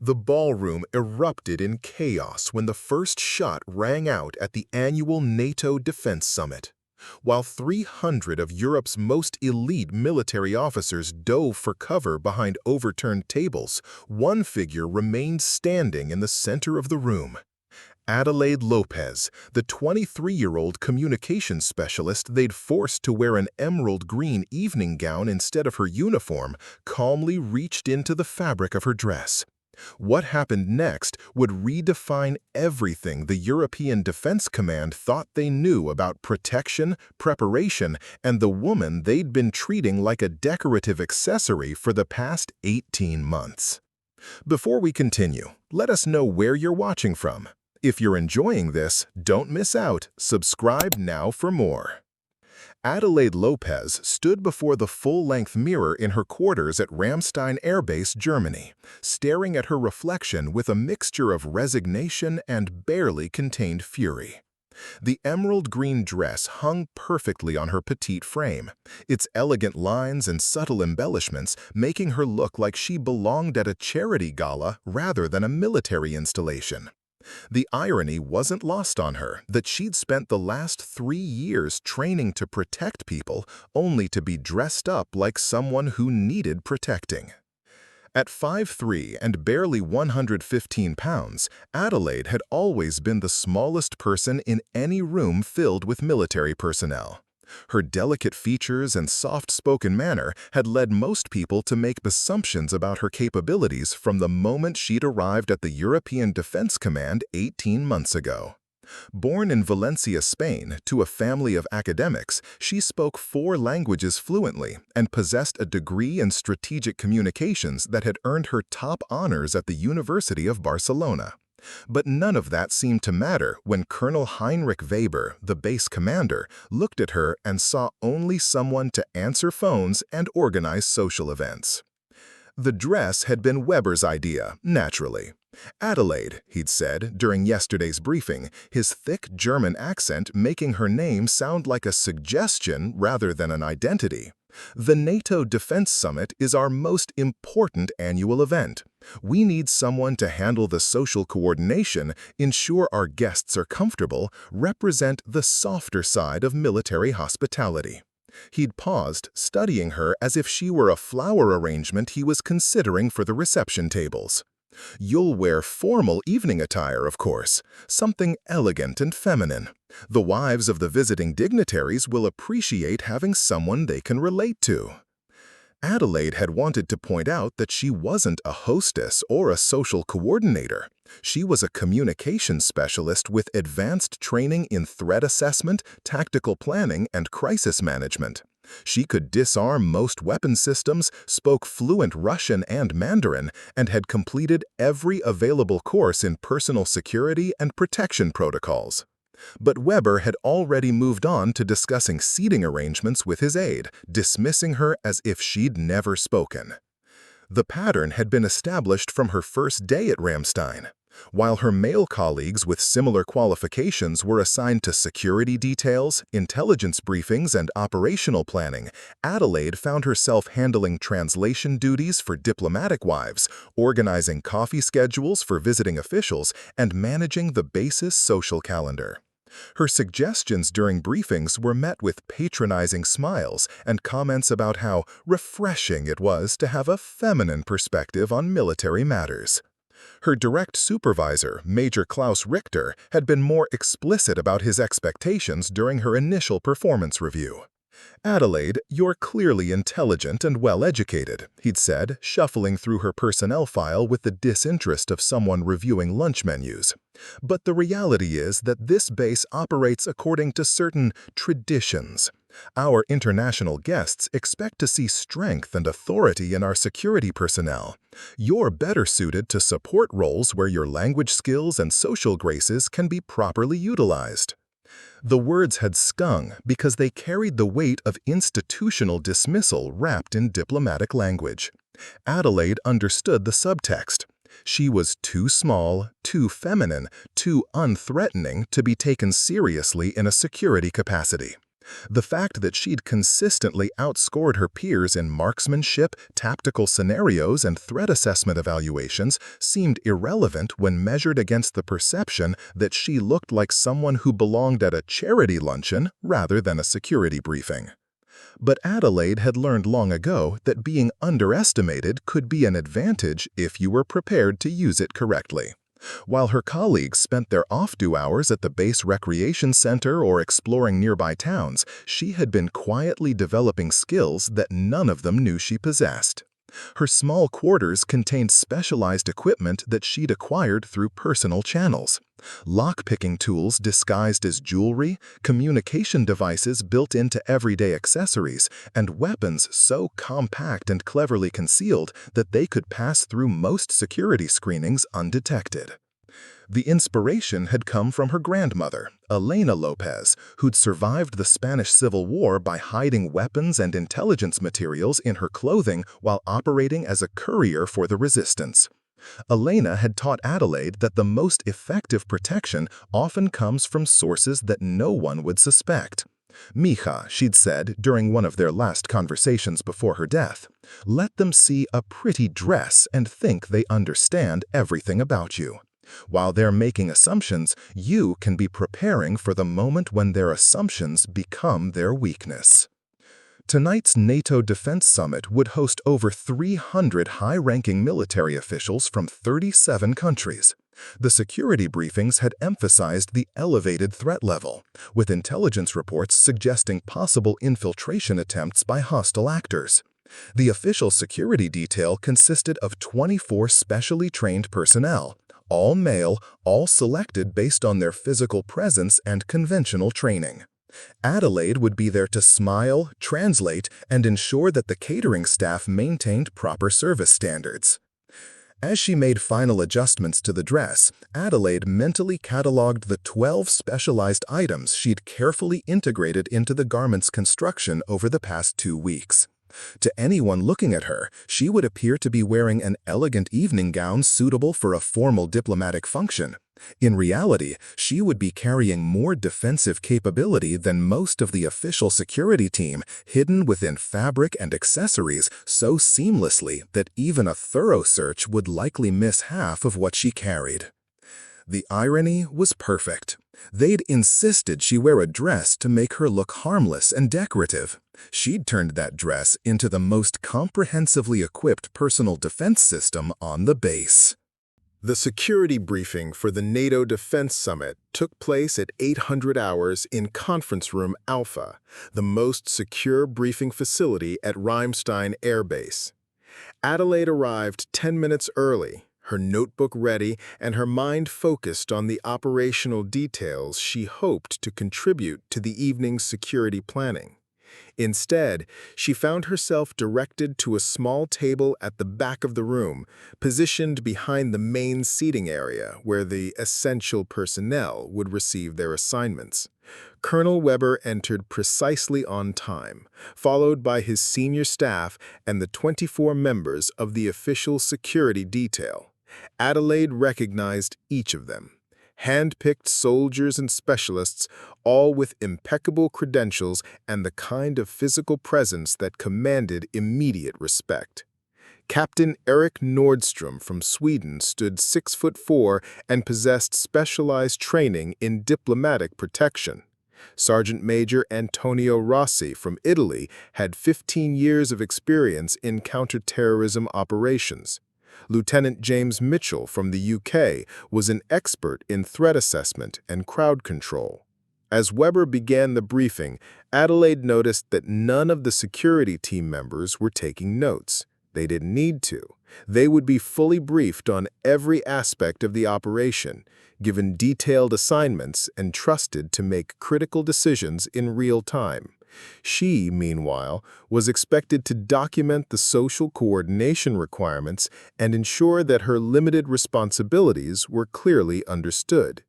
The ballroom erupted in chaos when the first shot rang out at the annual NATO Defense Summit. While 300 of Europe's most elite military officers dove for cover behind overturned tables, one figure remained standing in the center of the room. Adelaide Lopez, the 23-year-old communications specialist they'd forced to wear an emerald green evening gown instead of her uniform, calmly reached into the fabric of her dress. What happened next would redefine everything the European Defense Command thought they knew about protection, preparation, and the woman they'd been treating like a decorative accessory for the past 18 months. Before we continue, let us know where you're watching from. If you're enjoying this, don't miss out. Subscribe now for more. Adelaide Lopez stood before the full-length mirror in her quarters at Ramstein Air Base, Germany, staring at her reflection with a mixture of resignation and barely contained fury. The emerald green dress hung perfectly on her petite frame, its elegant lines and subtle embellishments making her look like she belonged at a charity gala rather than a military installation. The irony wasn't lost on her that she'd spent the last 3 years training to protect people only to be dressed up like someone who needed protecting. At 5'3" and barely 115 pounds, Adelaide had always been the smallest person in any room filled with military personnel. Her delicate features and soft-spoken manner had led most people to make assumptions about her capabilities from the moment she'd arrived at the European Defense Command 18 months ago. Born in Valencia, Spain, to a family of academics, she spoke 4 languages fluently and possessed a degree in strategic communications that had earned her top honors at the University of Barcelona. But none of that seemed to matter when Colonel Heinrich Weber, the base commander, looked at her and saw only someone to answer phones and organize social events. The dress had been Weber's idea, naturally. Adelaide, he'd said during yesterday's briefing, his thick German accent making her name sound like a suggestion rather than an identity. The NATO Defense Summit is our most important annual event. We need someone to handle the social coordination, ensure our guests are comfortable, represent the softer side of military hospitality. He'd paused, studying her as if she were a flower arrangement he was considering for the reception tables. You'll wear formal evening attire, of course, something elegant and feminine. The wives of the visiting dignitaries will appreciate having someone they can relate to. Adelaide had wanted to point out that she wasn't a hostess or a social coordinator. She was a communications specialist with advanced training in threat assessment, tactical planning, and crisis management. She could disarm most weapon systems, spoke fluent Russian and Mandarin, and had completed every available course in personal security and protection protocols. But Weber had already moved on to discussing seating arrangements with his aide, dismissing her as if she'd never spoken. The pattern had been established from her first day at Ramstein. While her male colleagues with similar qualifications were assigned to security details, intelligence briefings, and operational planning, Adelaide found herself handling translation duties for diplomatic wives, organizing coffee schedules for visiting officials, and managing the base's social calendar. Her suggestions during briefings were met with patronizing smiles and comments about how refreshing it was to have a feminine perspective on military matters. Her direct supervisor, Major Klaus Richter, had been more explicit about his expectations during her initial performance review. "Adelaide, you're clearly intelligent and well-educated," he'd said, shuffling through her personnel file with the disinterest of someone reviewing lunch menus. "But the reality is that this base operates according to certain traditions. Our international guests expect to see strength and authority in our security personnel. You're better suited to support roles where your language skills and social graces can be properly utilized." The words had stung because they carried the weight of institutional dismissal wrapped in diplomatic language. Adelaide understood the subtext. She was too small, too feminine, too unthreatening to be taken seriously in a security capacity. The fact that she'd consistently outscored her peers in marksmanship, tactical scenarios, and threat assessment evaluations seemed irrelevant when measured against the perception that she looked like someone who belonged at a charity luncheon rather than a security briefing. But Adelaide had learned long ago that being underestimated could be an advantage if you were prepared to use it correctly. While her colleagues spent their off-due hours at the base recreation center or exploring nearby towns, she had been quietly developing skills that none of them knew she possessed. Her small quarters contained specialized equipment that she'd acquired through personal channels. Lock-picking tools disguised as jewelry, communication devices built into everyday accessories, and weapons so compact and cleverly concealed that they could pass through most security screenings undetected. The inspiration had come from her grandmother, Adelaide Lopez, who'd survived the Spanish Civil War by hiding weapons and intelligence materials in her clothing while operating as a courier for the resistance. Elena had taught Adelaide that the most effective protection often comes from sources that no one would suspect. "Mija," she'd said during one of their last conversations before her death, "let them see a pretty dress and think they understand everything about you. While they're making assumptions, you can be preparing for the moment when their assumptions become their weakness." Tonight's NATO Defense Summit would host over 300 high-ranking military officials from 37 countries. The security briefings had emphasized the elevated threat level, with intelligence reports suggesting possible infiltration attempts by hostile actors. The official security detail consisted of 24 specially trained personnel, all male, all selected based on their physical presence and conventional training. Adelaide would be there to smile, translate, and ensure that the catering staff maintained proper service standards. As she made final adjustments to the dress, Adelaide mentally cataloged the 12 specialized items she'd carefully integrated into the garment's construction over the past 2 weeks. To anyone looking at her, she would appear to be wearing an elegant evening gown suitable for a formal diplomatic function. In reality, she would be carrying more defensive capability than most of the official security team, hidden within fabric and accessories so seamlessly that even a thorough search would likely miss half of what she carried. The irony was perfect. They'd insisted she wear a dress to make her look harmless and decorative. She'd turned that dress into the most comprehensively equipped personal defense system on the base. The security briefing for the NATO Defense Summit took place at 800 hours in Conference Room Alpha, the most secure briefing facility at Ramstein Air Base. Adelaide arrived 10 minutes early, her notebook ready and her mind focused on the operational details she hoped to contribute to the evening's security planning. Instead, she found herself directed to a small table at the back of the room, positioned behind the main seating area where the essential personnel would receive their assignments. Colonel Weber entered precisely on time, followed by his senior staff and the 24 members of the official security detail. Adelaide recognized each of them. Hand-picked soldiers and specialists, all with impeccable credentials and the kind of physical presence that commanded immediate respect. Captain Eric Nordstrom from Sweden stood 6'4" and possessed specialized training in diplomatic protection. Sergeant Major Antonio Rossi from Italy had 15 years of experience in counterterrorism operations. Lieutenant James Mitchell from the UK was an expert in threat assessment and crowd control. As Weber began the briefing, Adelaide noticed that none of the security team members were taking notes. They didn't need to. They would be fully briefed on every aspect of the operation, given detailed assignments, and trusted to make critical decisions in real time. She, meanwhile, was expected to document the social coordination requirements and ensure that her limited responsibilities were clearly understood.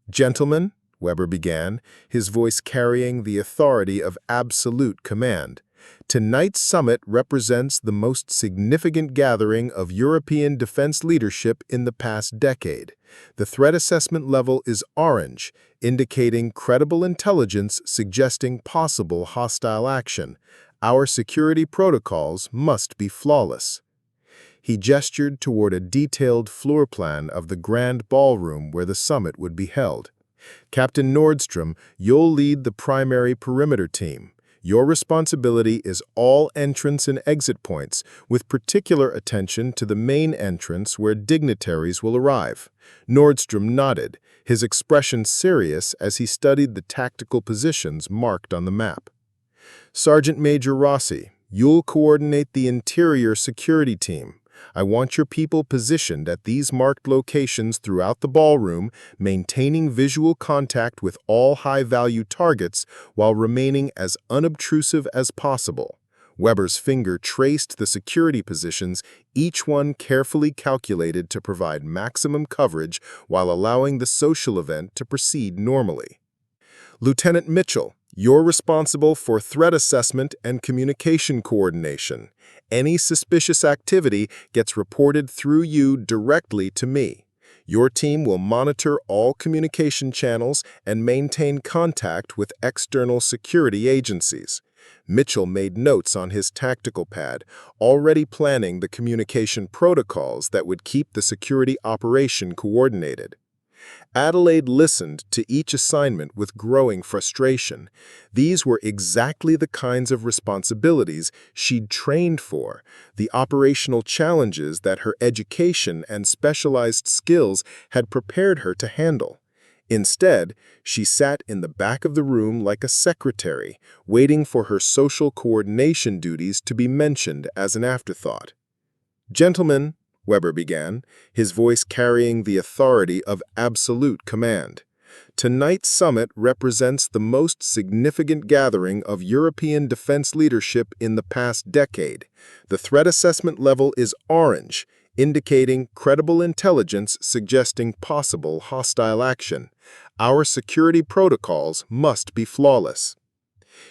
"Gentlemen," Weber began, his voice carrying the authority of absolute command, Tonight's summit represents the most significant gathering of European defense leadership in the past decade. The threat assessment level is orange, indicating credible intelligence suggesting possible hostile action. Our security protocols must be flawless. He gestured toward a detailed floor plan of the grand ballroom where the summit would be held. Captain Nordstrom, you'll lead the primary perimeter team. Your responsibility is all entrance and exit points, with particular attention to the main entrance where dignitaries will arrive. Nordstrom nodded, his expression serious as he studied the tactical positions marked on the map. Sergeant Major Rossi, you'll coordinate the interior security team. I want your people positioned at these marked locations throughout the ballroom, maintaining visual contact with all high-value targets while remaining as unobtrusive as possible. Weber's finger traced the security positions, each one carefully calculated to provide maximum coverage while allowing the social event to proceed normally. Lieutenant Mitchell, you're responsible for threat assessment and communication coordination. Any suspicious activity gets reported through you directly to me. Your team will monitor all communication channels and maintain contact with external security agencies. Mitchell made notes on his tactical pad, already planning the communication protocols that would keep the security operation coordinated. Adelaide listened to each assignment with growing frustration. These were exactly the kinds of responsibilities she'd trained for, the operational challenges that her education and specialized skills had prepared her to handle. Instead, she sat in the back of the room like a secretary, waiting for her social coordination duties to be mentioned as an afterthought. "Gentlemen," Weber began, his voice carrying the authority of absolute command. Tonight's summit represents the most significant gathering of European defense leadership in the past decade. The threat assessment level is orange, indicating credible intelligence suggesting possible hostile action. Our security protocols must be flawless.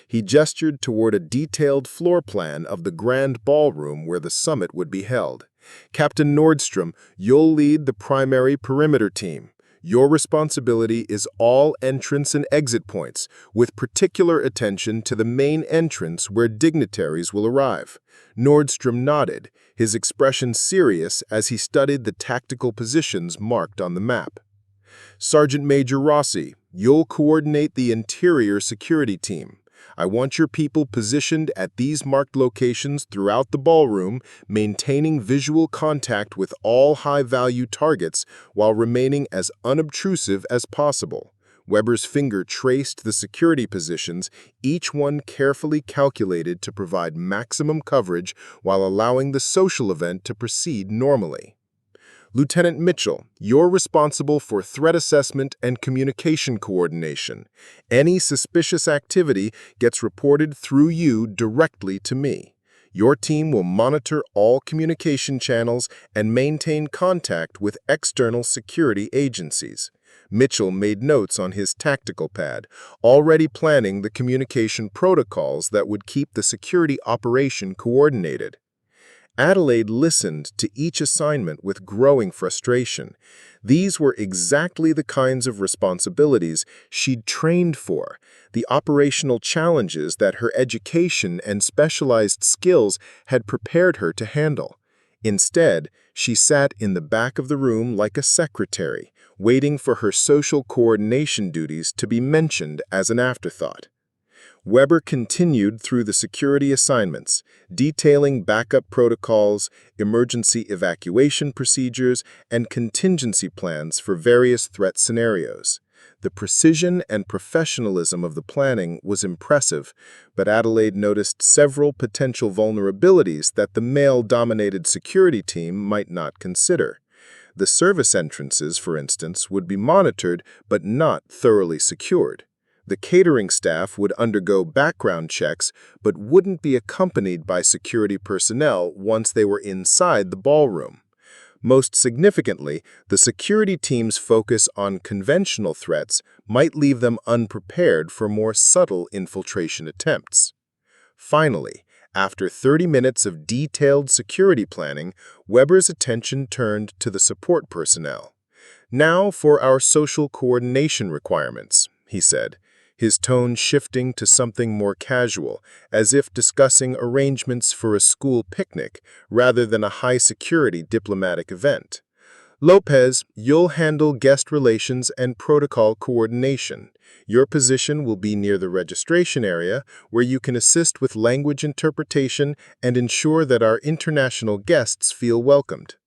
He gestured toward a detailed floor plan of the grand ballroom where the summit would be held. Captain Nordstrom, you'll lead the primary perimeter team. Your responsibility is all entrance and exit points, with particular attention to the main entrance where dignitaries will arrive. Nordstrom nodded, his expression serious as he studied the tactical positions marked on the map. Sergeant Major Rossi, you'll coordinate the interior security team. I want your people positioned at these marked locations throughout the ballroom, maintaining visual contact with all high-value targets while remaining as unobtrusive as possible. Weber's finger traced the security positions, each one carefully calculated to provide maximum coverage while allowing the social event to proceed normally. Lieutenant Mitchell, you're responsible for threat assessment and communication coordination. Any suspicious activity gets reported through you directly to me. Your team will monitor all communication channels and maintain contact with external security agencies. Mitchell made notes on his tactical pad, already planning the communication protocols that would keep the security operation coordinated. Adelaide listened to each assignment with growing frustration. These were exactly the kinds of responsibilities she'd trained for, the operational challenges that her education and specialized skills had prepared her to handle. Instead, she sat in the back of the room like a secretary, waiting for her social coordination duties to be mentioned as an afterthought. Weber continued through the security assignments, detailing backup protocols, emergency evacuation procedures, and contingency plans for various threat scenarios. The precision and professionalism of the planning was impressive, but Adelaide noticed several potential vulnerabilities that the male-dominated security team might not consider. The service entrances, for instance, would be monitored but not thoroughly secured. The catering staff would undergo background checks but wouldn't be accompanied by security personnel once they were inside the ballroom. Most significantly, the security team's focus on conventional threats might leave them unprepared for more subtle infiltration attempts. Finally, after 30 minutes of detailed security planning, Weber's attention turned to the support personnel. "Now for our social coordination requirements," he said, his tone shifting to something more casual, as if discussing arrangements for a school picnic rather than a high-security diplomatic event. "Lopez, you'll handle guest relations and protocol coordination. Your position will be near the registration area, where you can assist with language interpretation and ensure that our international guests feel welcomed."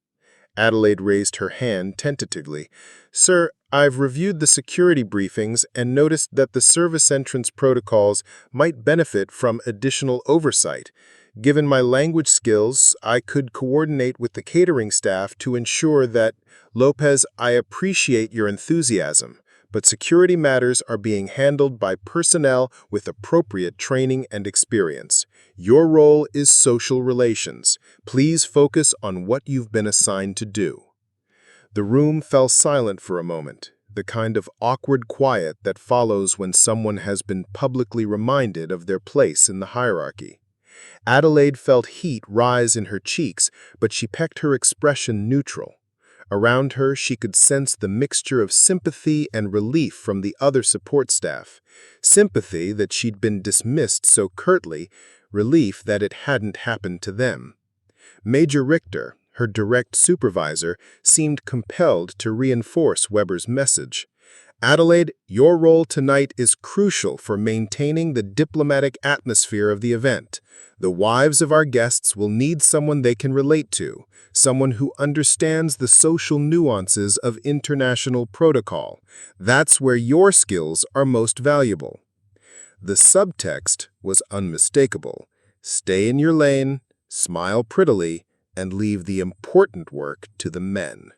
Adelaide raised her hand tentatively. "Sir, I've reviewed the security briefings and noticed that the service entrance protocols might benefit from additional oversight. Given my language skills, I could coordinate with the catering staff to ensure that—" "Lopez, I appreciate your enthusiasm, but security matters are being handled by personnel with appropriate training and experience. Your role is social relations. Please focus on what you've been assigned to do." The room fell silent for a moment, the kind of awkward quiet that follows when someone has been publicly reminded of their place in the hierarchy. Adelaide felt heat rise in her cheeks, but she kept her expression neutral. Around her, she could sense the mixture of sympathy and relief from the other support staff. Sympathy that she'd been dismissed so curtly, relief that it hadn't happened to them. Major Richter, her direct supervisor, seemed compelled to reinforce Weber's message. "Adelaide, your role tonight is crucial for maintaining the diplomatic atmosphere of the event. The wives of our guests will need someone they can relate to, someone who understands the social nuances of international protocol. That's where your skills are most valuable." The subtext was unmistakable. Stay in your lane, smile prettily, and leave the important work to the men.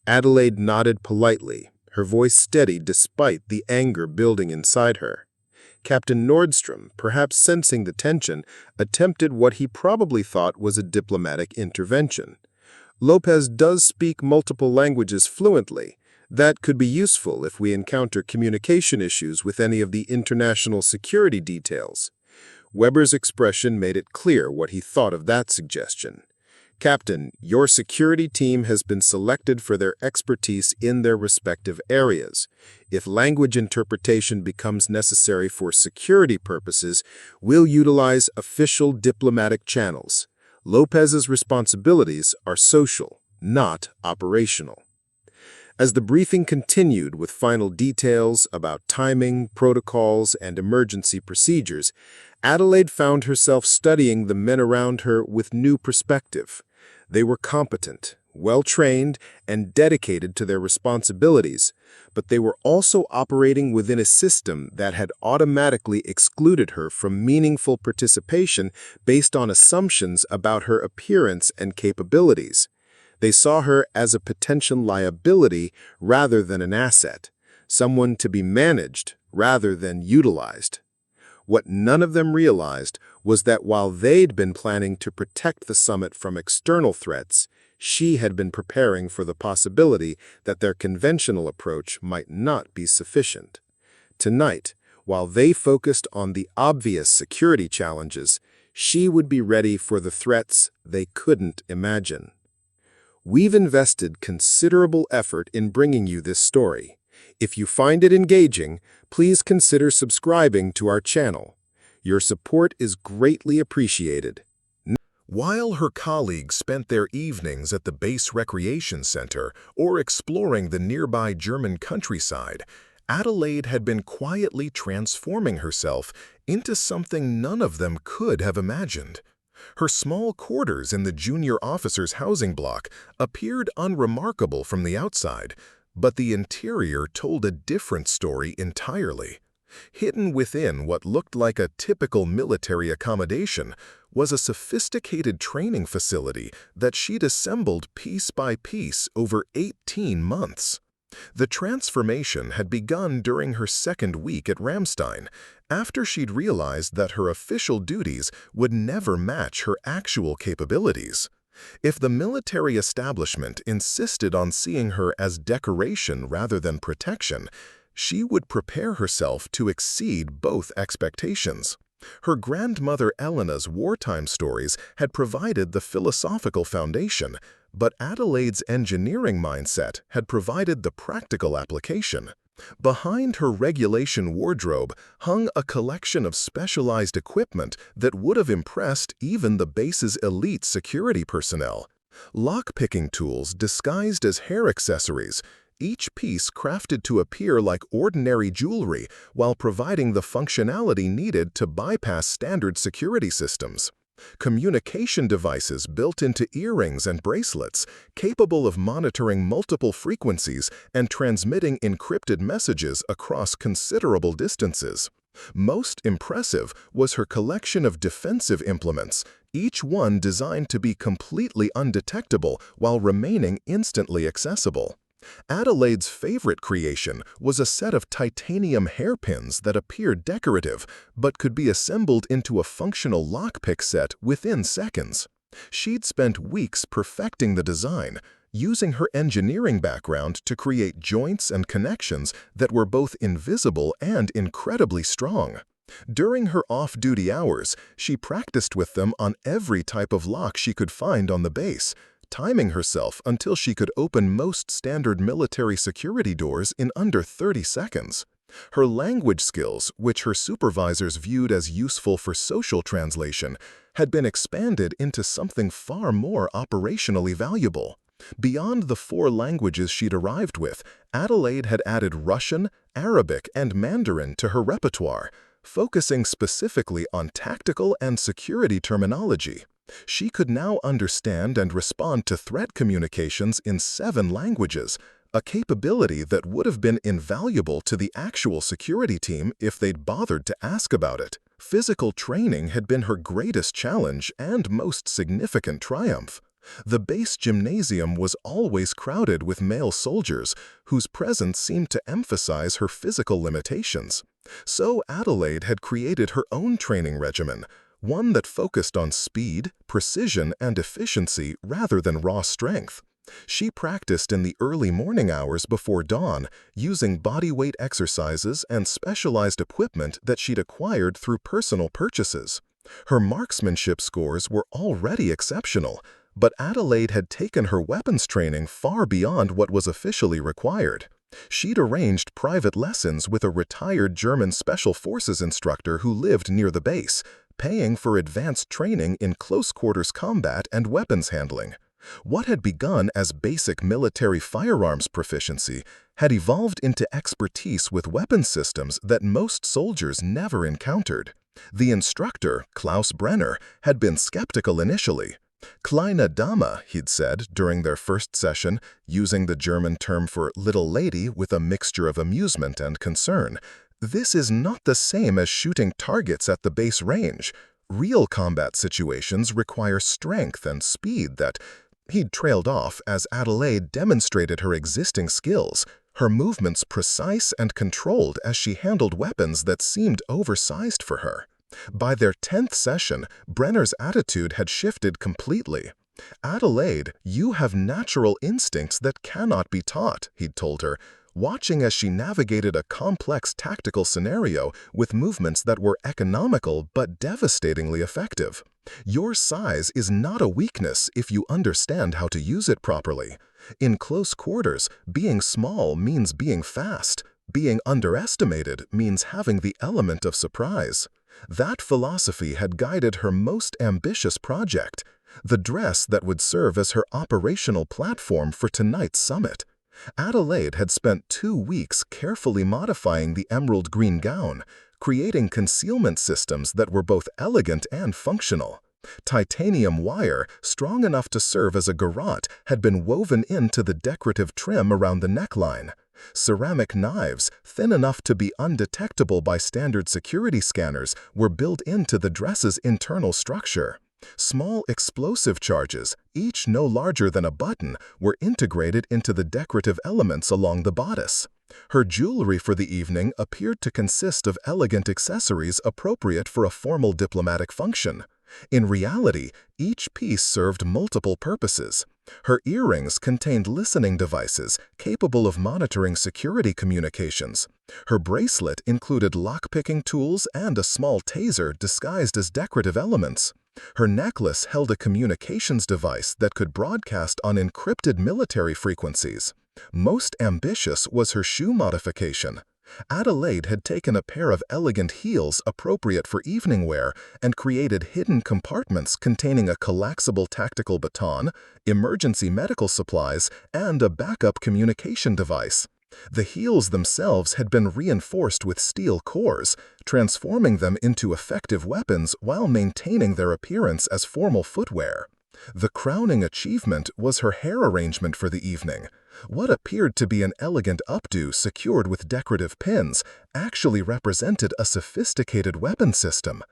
Adelaide nodded politely, her voice steady despite the anger building inside her. Captain Nordstrom, perhaps sensing the tension, attempted what he probably thought was a diplomatic intervention. "Lopez does speak multiple languages fluently. That could be useful if we encounter communication issues with any of the international security details." Weber's expression made it clear what he thought of that suggestion. "Captain, your security team has been selected for their expertise in their respective areas. If language interpretation becomes necessary for security purposes, we'll utilize official diplomatic channels. Lopez's responsibilities are social, not operational." As the briefing continued with final details about timing, protocols, and emergency procedures, Adelaide found herself studying the men around her with new perspective. They were competent, well-trained, and dedicated to their responsibilities, but they were also operating within a system that had automatically excluded her from meaningful participation based on assumptions about her appearance and capabilities. They saw her as a potential liability rather than an asset, someone to be managed rather than utilized. What none of them realized was that while they'd been planning to protect the summit from external threats, she had been preparing for the possibility that their conventional approach might not be sufficient. Tonight, while they focused on the obvious security challenges, she would be ready for the threats they couldn't imagine. We've invested considerable effort in bringing you this story. If you find it engaging, please consider subscribing to our channel. Your support is greatly appreciated. While her colleagues spent their evenings at the base recreation center or exploring the nearby German countryside, Adelaide had been quietly transforming herself into something none of them could have imagined. Her small quarters in the junior officers' housing block appeared unremarkable from the outside, but the interior told a different story entirely. Hidden within what looked like a typical military accommodation was a sophisticated training facility that she'd assembled piece by piece over 18 months. The transformation had begun during her second week at Ramstein, after she'd realized that her official duties would never match her actual capabilities. If the military establishment insisted on seeing her as decoration rather than protection, she would prepare herself to exceed both expectations. Her grandmother Elena's wartime stories had provided the philosophical foundation, but Adelaide's engineering mindset had provided the practical application. Behind her regulation wardrobe hung a collection of specialized equipment that would have impressed even the base's elite security personnel. Lock-picking tools disguised as hair accessories, each piece crafted to appear like ordinary jewelry while providing the functionality needed to bypass standard security systems. Communication devices built into earrings and bracelets, capable of monitoring multiple frequencies and transmitting encrypted messages across considerable distances. Most impressive was her collection of defensive implements, each one designed to be completely undetectable while remaining instantly accessible. Adelaide's favorite creation was a set of titanium hairpins that appeared decorative, but could be assembled into a functional lockpick set within seconds. She'd spent weeks perfecting the design, using her engineering background to create joints and connections that were both invisible and incredibly strong. During her off-duty hours, she practiced with them on every type of lock she could find on the base, timing herself until she could open most standard military security doors in under 30 seconds. Her language skills, which her supervisors viewed as useful for social translation, had been expanded into something far more operationally valuable. Beyond the 4 languages she'd arrived with, Adelaide had added Russian, Arabic, and Mandarin to her repertoire, focusing specifically on tactical and security terminology. She could now understand and respond to threat communications in 7 languages, a capability that would have been invaluable to the actual security team if they'd bothered to ask about it. Physical training had been her greatest challenge and most significant triumph. The base gymnasium was always crowded with male soldiers, whose presence seemed to emphasize her physical limitations. So Adelaide had created her own training regimen, one that focused on speed, precision, and efficiency rather than raw strength. She practiced in the early morning hours before dawn, using bodyweight exercises and specialized equipment that she'd acquired through personal purchases. Her marksmanship scores were already exceptional, but Adelaide had taken her weapons training far beyond what was officially required. She'd arranged private lessons with a retired German Special Forces instructor who lived near the base, paying for advanced training in close-quarters combat and weapons handling. What had begun as basic military firearms proficiency had evolved into expertise with weapon systems that most soldiers never encountered. The instructor, Klaus Brenner, had been skeptical initially. "Kleine Dame," he'd said during their first session, using the German term for little lady with a mixture of amusement and concern. "This is not the same as shooting targets at the base range. Real combat situations require strength and speed that—" He'd trailed off as Adelaide demonstrated her existing skills, her movements precise and controlled as she handled weapons that seemed oversized for her. By their 10th session, Brenner's attitude had shifted completely. "Adelaide, you have natural instincts that cannot be taught," he'd told her, watching as she navigated a complex tactical scenario with movements that were economical but devastatingly effective. "Your size is not a weakness if you understand how to use it properly. In close quarters, being small means being fast. Being underestimated means having the element of surprise." That philosophy had guided her most ambitious project, the dress that would serve as her operational platform for tonight's summit. Adelaide had spent 2 weeks carefully modifying the emerald green gown, creating concealment systems that were both elegant and functional. Titanium wire, strong enough to serve as a garrote, had been woven into the decorative trim around the neckline. Ceramic knives, thin enough to be undetectable by standard security scanners, were built into the dress's internal structure. Small explosive charges, each no larger than a button, were integrated into the decorative elements along the bodice. Her jewelry for the evening appeared to consist of elegant accessories appropriate for a formal diplomatic function. In reality, each piece served multiple purposes. Her earrings contained listening devices capable of monitoring security communications. Her bracelet included lock-picking tools and a small taser disguised as decorative elements. Her necklace held a communications device that could broadcast on encrypted military frequencies. Most ambitious was her shoe modification. Adelaide had taken a pair of elegant heels appropriate for evening wear and created hidden compartments containing a collapsible tactical baton, emergency medical supplies, and a backup communication device. The heels themselves had been reinforced with steel cores, transforming them into effective weapons while maintaining their appearance as formal footwear. The crowning achievement was her hair arrangement for the evening. What appeared to be an elegant updo secured with decorative pins actually represented a sophisticated weapon system.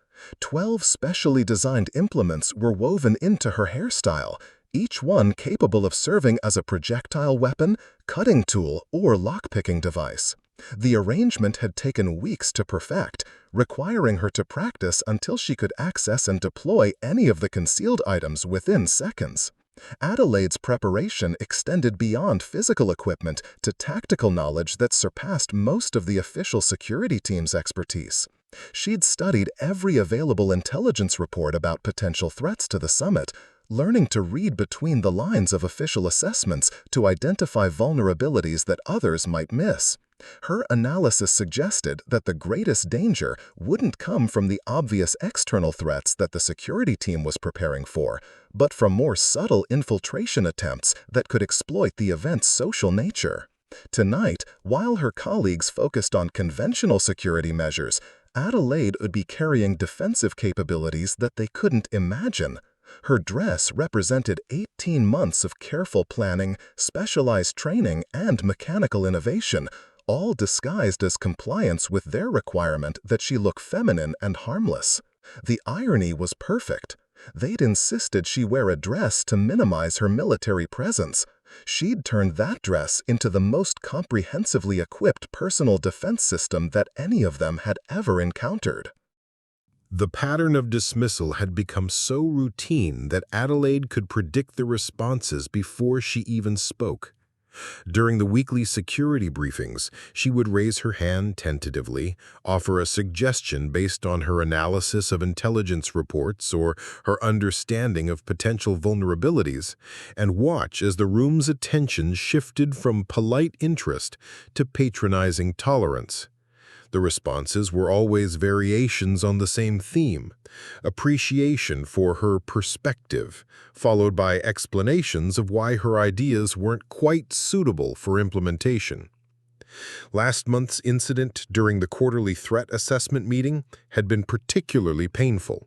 12 specially designed implements were woven into her hairstyle, each one capable of serving as a projectile weapon, cutting tool, or lockpicking device. The arrangement had taken weeks to perfect, requiring her to practice until she could access and deploy any of the concealed items within seconds. Adelaide's preparation extended beyond physical equipment to tactical knowledge that surpassed most of the official security team's expertise. She'd studied every available intelligence report about potential threats to the summit, learning to read between the lines of official assessments to identify vulnerabilities that others might miss. Her analysis suggested that the greatest danger wouldn't come from the obvious external threats that the security team was preparing for, but from more subtle infiltration attempts that could exploit the event's social nature. Tonight, while her colleagues focused on conventional security measures, Adelaide would be carrying defensive capabilities that they couldn't imagine. Her dress represented 18 months of careful planning, specialized training, and mechanical innovation, all disguised as compliance with their requirement that she look feminine and harmless. The irony was perfect. They'd insisted she wear a dress to minimize her military presence. She'd turned that dress into the most comprehensively equipped personal defense system that any of them had ever encountered. The pattern of dismissal had become so routine that Adelaide could predict the responses before she even spoke. During the weekly security briefings, she would raise her hand tentatively, offer a suggestion based on her analysis of intelligence reports or her understanding of potential vulnerabilities, and watch as the room's attention shifted from polite interest to patronizing tolerance. The responses were always variations on the same theme: appreciation for her perspective, followed by explanations of why her ideas weren't quite suitable for implementation. Last month's incident during the quarterly threat assessment meeting had been particularly painful.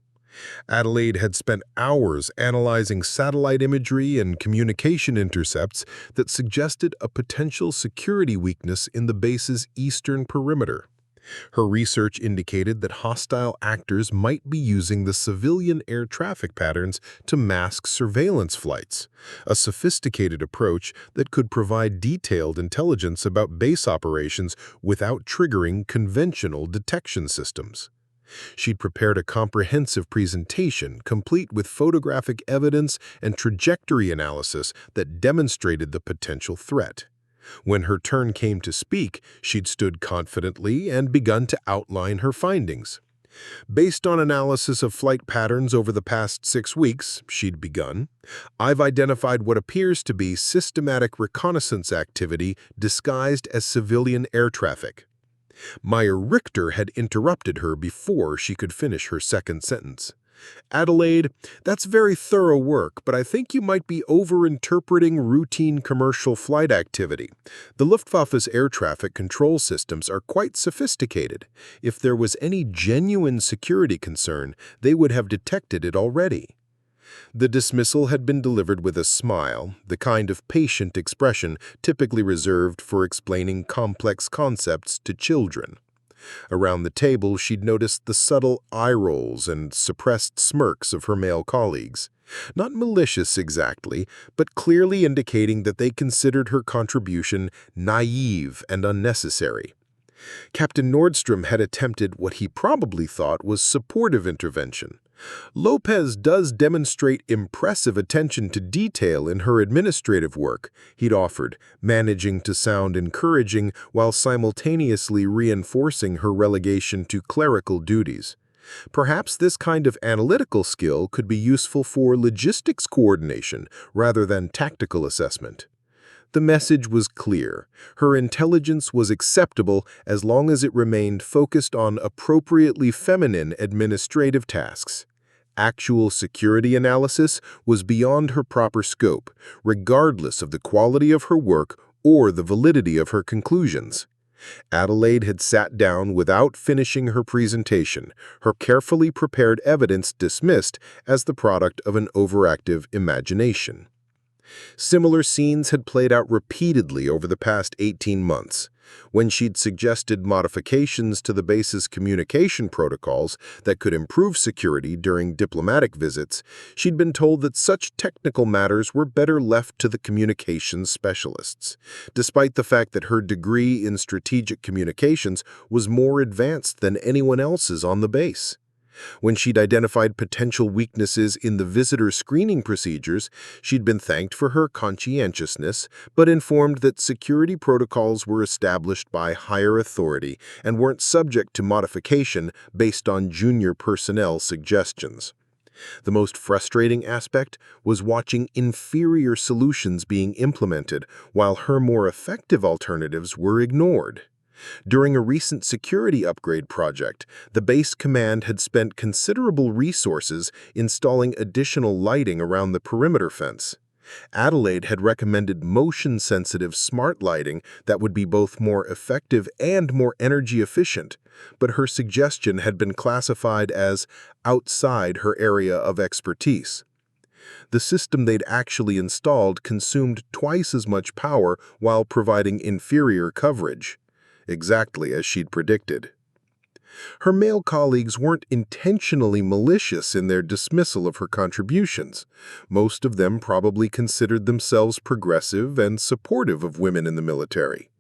Adelaide had spent hours analyzing satellite imagery and communication intercepts that suggested a potential security weakness in the base's eastern perimeter. Her research indicated that hostile actors might be using the civilian air traffic patterns to mask surveillance flights, a sophisticated approach that could provide detailed intelligence about base operations without triggering conventional detection systems. She'd prepared a comprehensive presentation, complete with photographic evidence and trajectory analysis that demonstrated the potential threat. When her turn came to speak, she'd stood confidently and begun to outline her findings. Based on analysis of flight patterns over the past 6 weeks, she'd begun, I've identified what appears to be systematic reconnaissance activity disguised as civilian air traffic. Meyer Richter had interrupted her before she could finish her second sentence. Adelaide, that's very thorough work, but I think you might be over-interpreting routine commercial flight activity. The Luftwaffe's air traffic control systems are quite sophisticated. If there was any genuine security concern, they would have detected it already. The dismissal had been delivered with a smile, the kind of patient expression typically reserved for explaining complex concepts to children. Around the table, she'd noticed the subtle eye rolls and suppressed smirks of her male colleagues. Not malicious exactly, but clearly indicating that they considered her contribution naive and unnecessary. Captain Nordstrom had attempted what he probably thought was supportive intervention, Lopez does demonstrate impressive attention to detail in her administrative work, he'd offered, managing to sound encouraging while simultaneously reinforcing her relegation to clerical duties. Perhaps this kind of analytical skill could be useful for logistics coordination rather than tactical assessment. The message was clear. Her intelligence was acceptable as long as it remained focused on appropriately feminine administrative tasks. Actual security analysis was beyond her proper scope, regardless of the quality of her work or the validity of her conclusions. Adelaide had sat down without finishing her presentation, her carefully prepared evidence dismissed as the product of an overactive imagination. Similar scenes had played out repeatedly over the past 18 months. When she'd suggested modifications to the base's communication protocols that could improve security during diplomatic visits, she'd been told that such technical matters were better left to the communications specialists, despite the fact that her degree in strategic communications was more advanced than anyone else's on the base. When she'd identified potential weaknesses in the visitor screening procedures, she'd been thanked for her conscientiousness, but informed that security protocols were established by higher authority and weren't subject to modification based on junior personnel suggestions. The most frustrating aspect was watching inferior solutions being implemented while her more effective alternatives were ignored. During a recent security upgrade project, the base command had spent considerable resources installing additional lighting around the perimeter fence. Adelaide had recommended motion-sensitive smart lighting that would be both more effective and more energy efficient, but her suggestion had been classified as outside her area of expertise. The system they'd actually installed consumed twice as much power while providing inferior coverage. Exactly as she'd predicted. Her male colleagues weren't intentionally malicious in their dismissal of her contributions. Most of them probably considered themselves progressive and supportive of women in the military.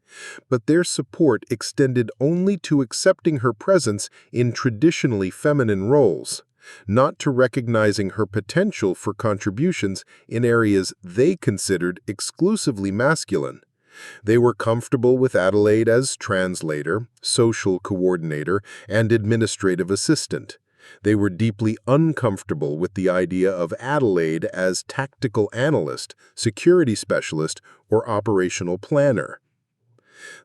But their support extended only to accepting her presence in traditionally feminine roles, not to recognizing her potential for contributions in areas they considered exclusively masculine. They were comfortable with Adelaide as translator, social coordinator, and administrative assistant. They were deeply uncomfortable with the idea of Adelaide as tactical analyst, security specialist, or operational planner.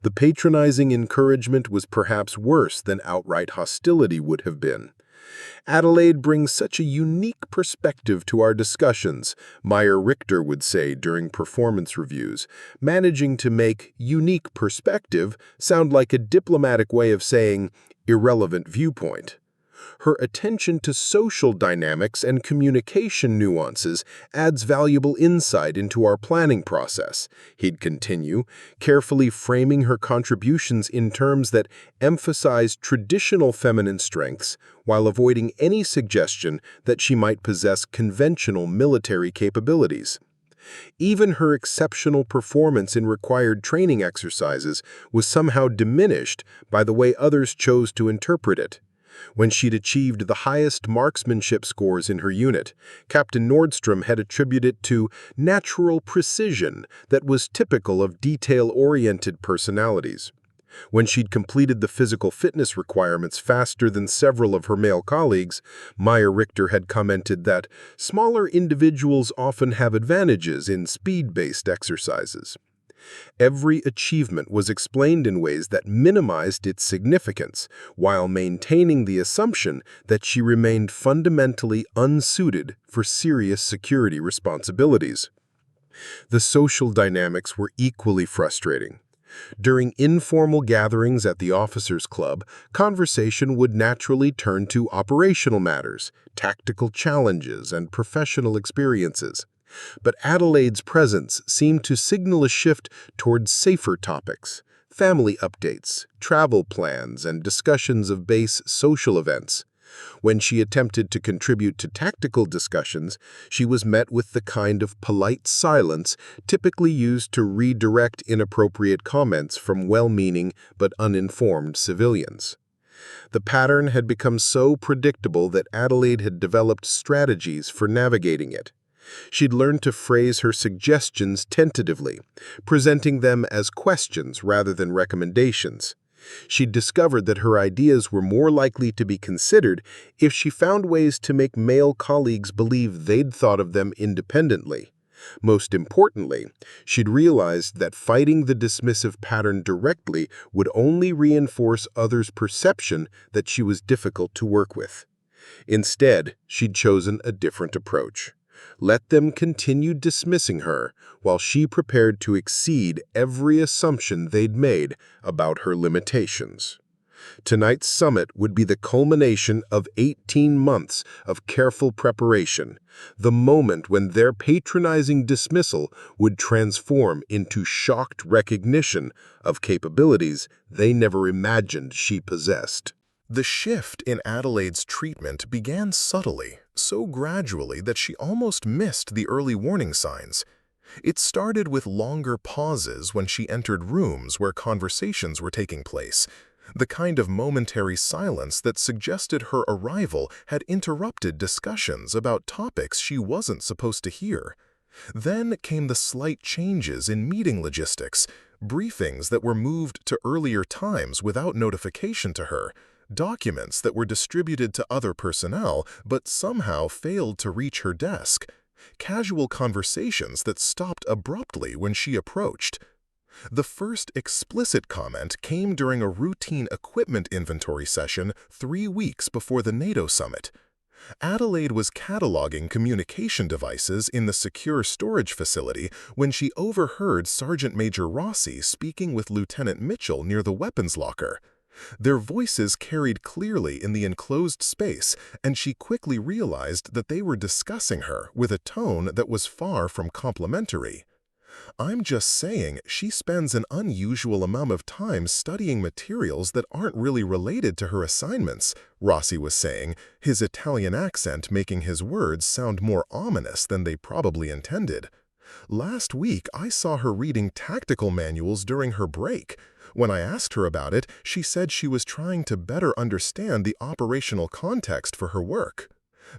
The patronizing encouragement was perhaps worse than outright hostility would have been. Adelaide brings such a unique perspective to our discussions, Meyer Richter would say during performance reviews, managing to make unique perspective sound like a diplomatic way of saying irrelevant viewpoint. Her attention to social dynamics and communication nuances adds valuable insight into our planning process, he'd continue, carefully framing her contributions in terms that emphasize traditional feminine strengths while avoiding any suggestion that she might possess conventional military capabilities. Even her exceptional performance in required training exercises was somehow diminished by the way others chose to interpret it. When she'd achieved the highest marksmanship scores in her unit, Captain Nordstrom had attributed it to natural precision that was typical of detail-oriented personalities. When she'd completed the physical fitness requirements faster than several of her male colleagues, Meyer Richter had commented that smaller individuals often have advantages in speed-based exercises. Every achievement was explained in ways that minimized its significance, while maintaining the assumption that she remained fundamentally unsuited for serious security responsibilities. The social dynamics were equally frustrating. During informal gatherings at the officers' club, conversation would naturally turn to operational matters, tactical challenges, and professional experiences. But Adelaide's presence seemed to signal a shift towards safer topics, family updates, travel plans, and discussions of base social events. When she attempted to contribute to tactical discussions, she was met with the kind of polite silence typically used to redirect inappropriate comments from well-meaning but uninformed civilians. The pattern had become so predictable that Adelaide had developed strategies for navigating it. She'd learned to phrase her suggestions tentatively, presenting them as questions rather than recommendations. She'd discovered that her ideas were more likely to be considered if she found ways to make male colleagues believe they'd thought of them independently. Most importantly, she'd realized that fighting the dismissive pattern directly would only reinforce others' perception that she was difficult to work with. Instead, she'd chosen a different approach. Let them continue dismissing her while she prepared to exceed every assumption they'd made about her limitations. Tonight's summit would be the culmination of 18 months of careful preparation, the moment when their patronizing dismissal would transform into shocked recognition of capabilities they never imagined she possessed. The shift in Adelaide's treatment began subtly, so gradually that she almost missed the early warning signs. It started with longer pauses when she entered rooms where conversations were taking place, the kind of momentary silence that suggested her arrival had interrupted discussions about topics she wasn't supposed to hear. Then came the slight changes in meeting logistics, briefings that were moved to earlier times without notification to her, documents that were distributed to other personnel but somehow failed to reach her desk, casual conversations that stopped abruptly when she approached. The first explicit comment came during a routine equipment inventory session 3 weeks before the NATO summit. Adelaide was cataloging communication devices in the secure storage facility when she overheard Sergeant Major Rossi speaking with Lieutenant Mitchell near the weapons locker. Their voices carried clearly in the enclosed space, and she quickly realized that they were discussing her with a tone that was far from complimentary. "I'm just saying she spends an unusual amount of time studying materials that aren't really related to her assignments," Rossi was saying, his Italian accent making his words sound more ominous than they probably intended. "Last week I saw her reading tactical manuals during her break. When I asked her about it, she said she was trying to better understand the operational context for her work."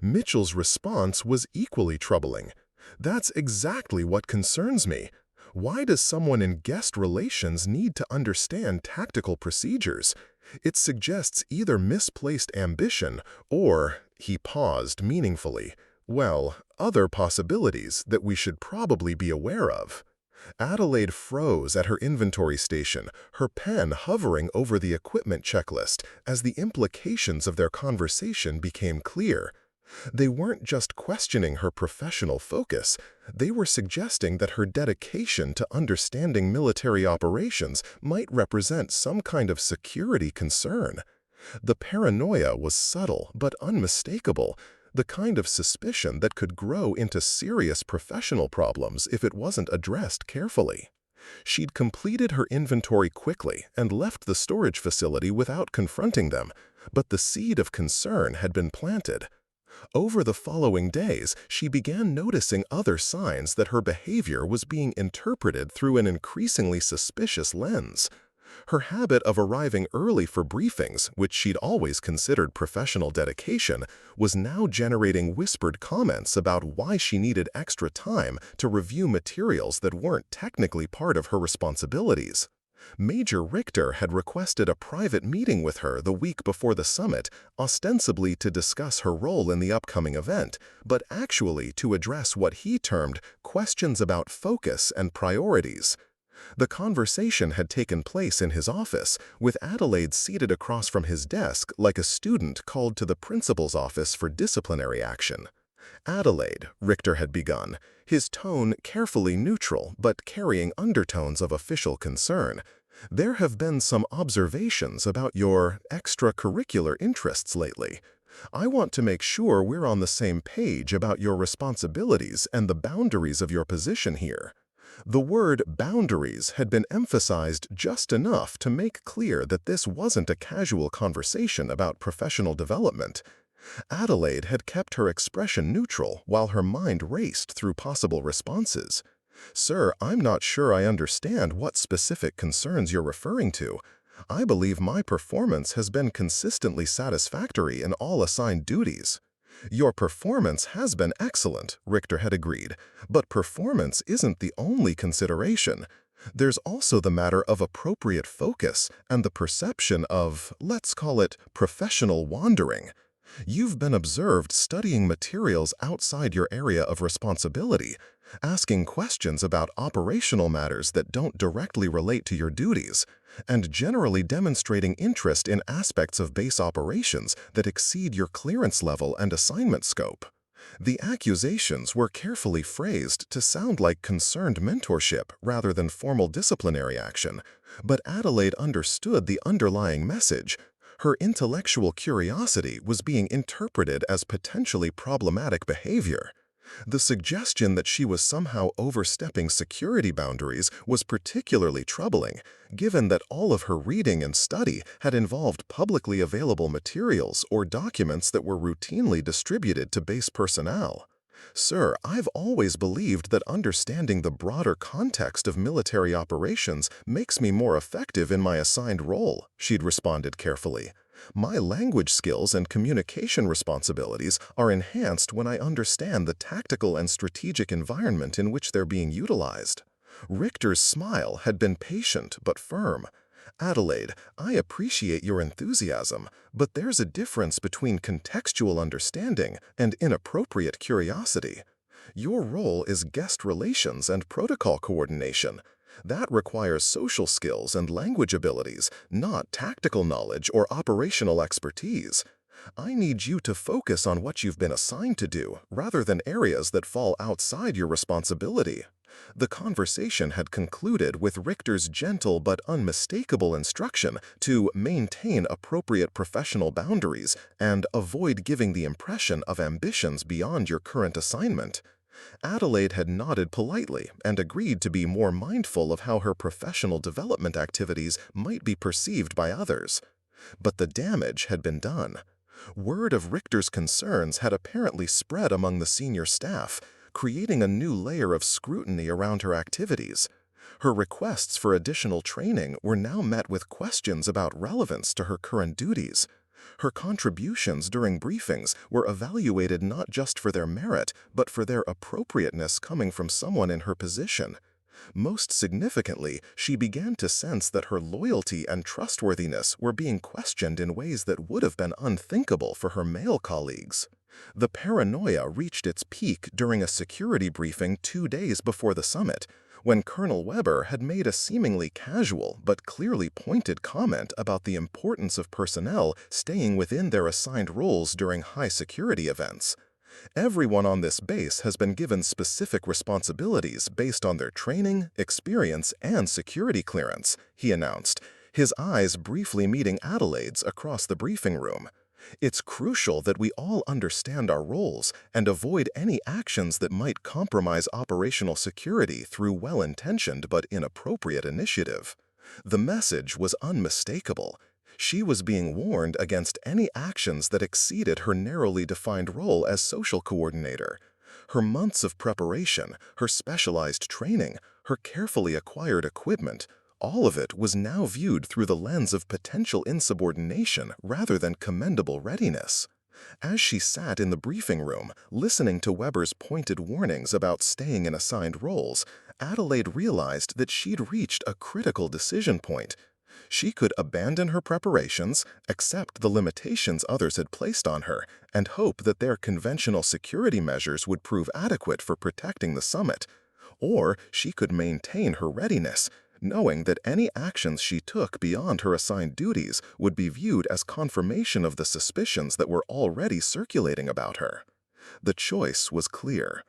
Mitchell's response was equally troubling. "That's exactly what concerns me. Why does someone in guest relations need to understand tactical procedures? It suggests either misplaced ambition or," he paused meaningfully, "well, other possibilities that we should probably be aware of." Adelaide froze at her inventory station, her pen hovering over the equipment checklist as the implications of their conversation became clear. They weren't just questioning her professional focus, they were suggesting that her dedication to understanding military operations might represent some kind of security concern. The paranoia was subtle but unmistakable, the kind of suspicion that could grow into serious professional problems if it wasn't addressed carefully. She'd completed her inventory quickly and left the storage facility without confronting them, but the seed of concern had been planted. Over the following days, she began noticing other signs that her behavior was being interpreted through an increasingly suspicious lens. Her habit of arriving early for briefings, which she'd always considered professional dedication, was now generating whispered comments about why she needed extra time to review materials that weren't technically part of her responsibilities. Major Richter had requested a private meeting with her the week before the summit, ostensibly to discuss her role in the upcoming event, but actually to address what he termed questions about focus and priorities. The conversation had taken place in his office, with Adelaide seated across from his desk like a student called to the principal's office for disciplinary action. "Adelaide," Richter had begun, his tone carefully neutral but carrying undertones of official concern, "there have been some observations about your extracurricular interests lately. I want to make sure we're on the same page about your responsibilities and the boundaries of your position here." The word boundaries had been emphasized just enough to make clear that this wasn't a casual conversation about professional development. Adelaide had kept her expression neutral while her mind raced through possible responses. "Sir, I'm not sure I understand what specific concerns you're referring to. I believe my performance has been consistently satisfactory in all assigned duties. Your performance has been excellent, Richter had agreed, but performance isn't the only consideration. There's also the matter of appropriate focus and the perception of, let's call it, professional wandering. You've been observed studying materials outside your area of responsibility, asking questions about operational matters that don't directly relate to your duties, and generally demonstrating interest in aspects of base operations that exceed your clearance level and assignment scope. The accusations were carefully phrased to sound like concerned mentorship rather than formal disciplinary action, but Adelaide understood the underlying message. Her intellectual curiosity was being interpreted as potentially problematic behavior. The suggestion that she was somehow overstepping security boundaries was particularly troubling, given that all of her reading and study had involved publicly available materials or documents that were routinely distributed to base personnel. Sir, I've always believed that understanding the broader context of military operations makes me more effective in my assigned role, she'd responded carefully. My language skills and communication responsibilities are enhanced when I understand the tactical and strategic environment in which they're being utilized. Richter's smile had been patient but firm. Adelaide, I appreciate your enthusiasm, but there's a difference between contextual understanding and inappropriate curiosity. Your role is guest relations and protocol coordination. That requires social skills and language abilities, not tactical knowledge or operational expertise. I need you to focus on what you've been assigned to do, rather than areas that fall outside your responsibility. The conversation had concluded with Richter's gentle but unmistakable instruction to maintain appropriate professional boundaries and avoid giving the impression of ambitions beyond your current assignment. Adelaide had nodded politely and agreed to be more mindful of how her professional development activities might be perceived by others. But the damage had been done. Word of Richter's concerns had apparently spread among the senior staff, creating a new layer of scrutiny around her activities. Her requests for additional training were now met with questions about relevance to her current duties. Her contributions during briefings were evaluated not just for their merit, but for their appropriateness coming from someone in her position. Most significantly, she began to sense that her loyalty and trustworthiness were being questioned in ways that would have been unthinkable for her male colleagues. The paranoia reached its peak during a security briefing 2 days before the summit, when Colonel Weber had made a seemingly casual but clearly pointed comment about the importance of personnel staying within their assigned roles during high-security events. Everyone on this base has been given specific responsibilities based on their training, experience, and security clearance, he announced, his eyes briefly meeting Adelaide's across the briefing room. It's crucial that we all understand our roles and avoid any actions that might compromise operational security through well-intentioned but inappropriate initiative. The message was unmistakable. She was being warned against any actions that exceeded her narrowly defined role as social coordinator. Her months of preparation, her specialized training, her carefully acquired equipment, all of it was now viewed through the lens of potential insubordination rather than commendable readiness. As she sat in the briefing room, listening to Weber's pointed warnings about staying in assigned roles, Adelaide realized that she'd reached a critical decision point. She could abandon her preparations, accept the limitations others had placed on her, and hope that their conventional security measures would prove adequate for protecting the summit. Or she could maintain her readiness, knowing that any actions she took beyond her assigned duties would be viewed as confirmation of the suspicions that were already circulating about her. The choice was clear.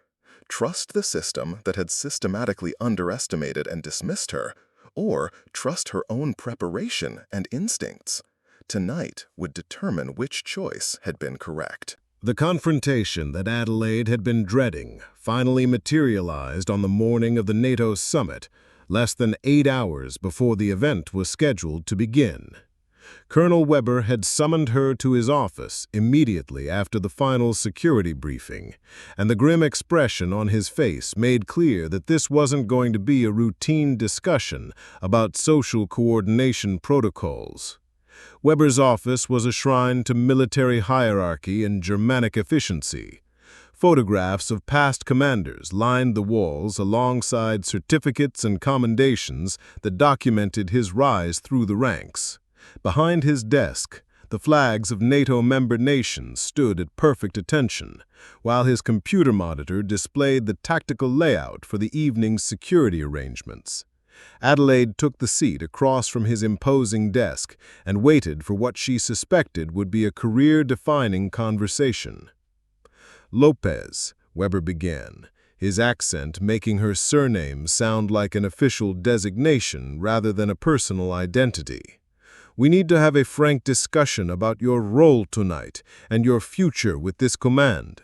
Trust the system that had systematically underestimated and dismissed her, or trust her own preparation and instincts. Tonight would determine which choice had been correct. The confrontation that Adelaide had been dreading finally materialized on the morning of the NATO summit, less than 8 hours before the event was scheduled to begin. Colonel Weber had summoned her to his office immediately after the final security briefing, and the grim expression on his face made clear that this wasn't going to be a routine discussion about social coordination protocols. Weber's office was a shrine to military hierarchy and Germanic efficiency. Photographs of past commanders lined the walls alongside certificates and commendations that documented his rise through the ranks. Behind his desk, the flags of NATO member nations stood at perfect attention, while his computer monitor displayed the tactical layout for the evening's security arrangements. Adelaide took the seat across from his imposing desk and waited for what she suspected would be a career-defining conversation. "Lopez," Weber began, his accent making her surname sound like an official designation rather than a personal identity. "We need to have a frank discussion about your role tonight and your future with this command."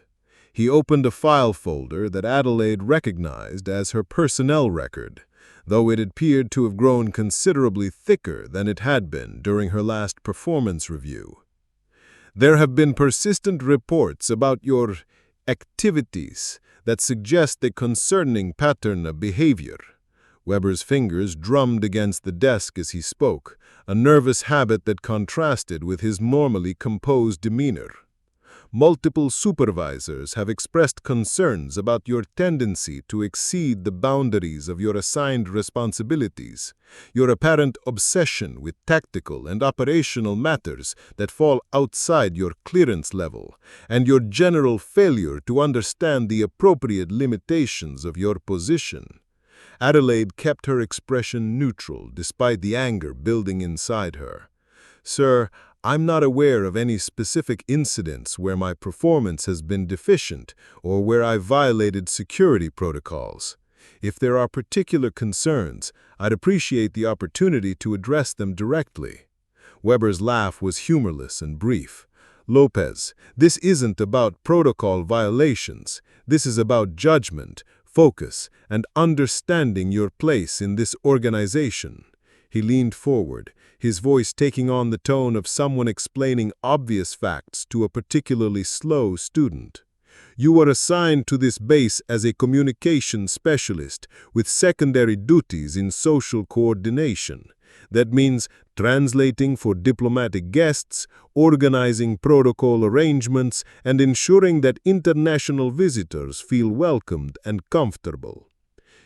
He opened a file folder that Adelaide recognized as her personnel record, though it appeared to have grown considerably thicker than it had been during her last performance review. "There have been persistent reports about your activities that suggest a concerning pattern of behavior." Weber's fingers drummed against the desk as he spoke, a nervous habit that contrasted with his normally composed demeanor. "Multiple supervisors have expressed concerns about your tendency to exceed the boundaries of your assigned responsibilities, your apparent obsession with tactical and operational matters that fall outside your clearance level, and your general failure to understand the appropriate limitations of your position." Adelaide kept her expression neutral despite the anger building inside her. "Sir, I'm not aware of any specific incidents where my performance has been deficient or where I violated security protocols. If there are particular concerns, I'd appreciate the opportunity to address them directly." Weber's laugh was humorless and brief. "Lopez, this isn't about protocol violations. This is about judgment, focus, and understanding your place in this organization." He leaned forward, his voice taking on the tone of someone explaining obvious facts to a particularly slow student. "You were assigned to this base as a communication specialist with secondary duties in social coordination. That means translating for diplomatic guests, organizing protocol arrangements, and ensuring that international visitors feel welcomed and comfortable."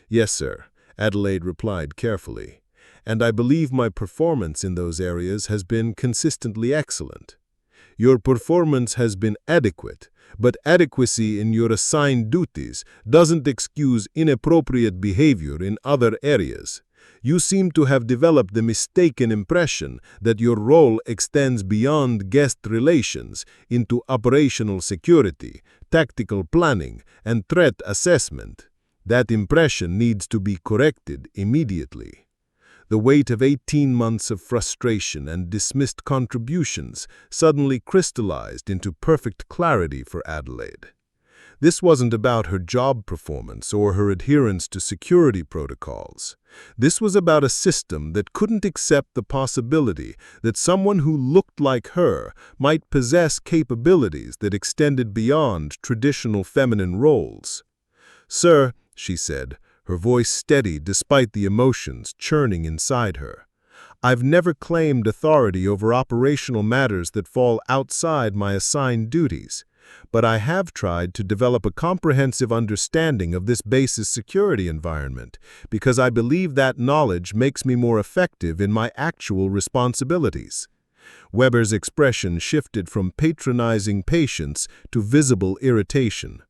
"Yes, sir," Adelaide replied carefully. "And I believe my performance in those areas has been consistently excellent." "Your performance has been adequate, but adequacy in your assigned duties doesn't excuse inappropriate behavior in other areas. You seem to have developed the mistaken impression that your role extends beyond guest relations into operational security, tactical planning, and threat assessment. That impression needs to be corrected immediately." The weight of 18 months of frustration and dismissed contributions suddenly crystallized into perfect clarity for Adelaide. This wasn't about her job performance or her adherence to security protocols. This was about a system that couldn't accept the possibility that someone who looked like her might possess capabilities that extended beyond traditional feminine roles. "Sir," she said, her voice steady despite the emotions churning inside her, "I've never claimed authority over operational matters that fall outside my assigned duties, but I have tried to develop a comprehensive understanding of this base's security environment because I believe that knowledge makes me more effective in my actual responsibilities." Weber's expression shifted from patronizing patience to visible irritation.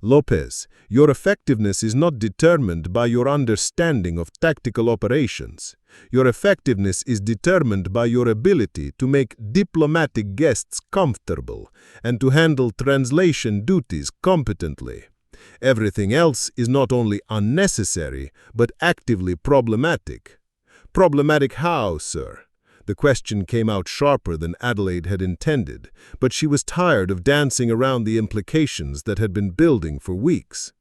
"Lopez, your effectiveness is not determined by your understanding of tactical operations. Your effectiveness is determined by your ability to make diplomatic guests comfortable and to handle translation duties competently. Everything else is not only unnecessary, but actively problematic." "Problematic how, sir?" The question came out sharper than Adelaide had intended, but she was tired of dancing around the implications that had been building for weeks.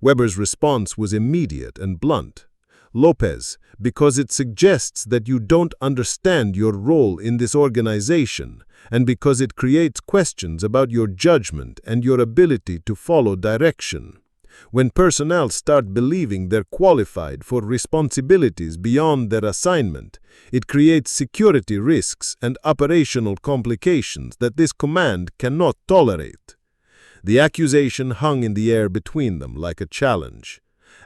Weber's response was immediate and blunt. Lopez, because it suggests that you don't understand your role in this organization, and because it creates questions about your judgment and your ability to follow direction. When personnel start believing they're qualified for responsibilities beyond their assignment, it creates security risks and operational complications that this command cannot tolerate. The accusation hung in the air between them like a challenge.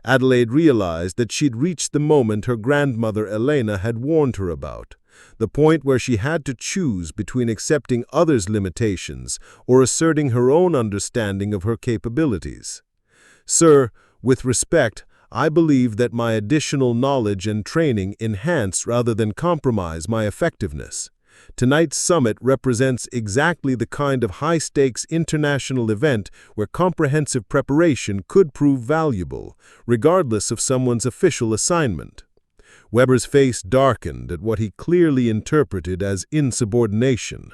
Adelaide realized that she'd reached the moment her grandmother Elena had warned her about, the point where she had to choose between accepting others' limitations or asserting her own understanding of her capabilities. Sir, with respect, I believe that my additional knowledge and training enhance rather than compromise my effectiveness. Tonight's summit represents exactly the kind of high-stakes international event where comprehensive preparation could prove valuable, regardless of someone's official assignment. Weber's face darkened at what he clearly interpreted as insubordination.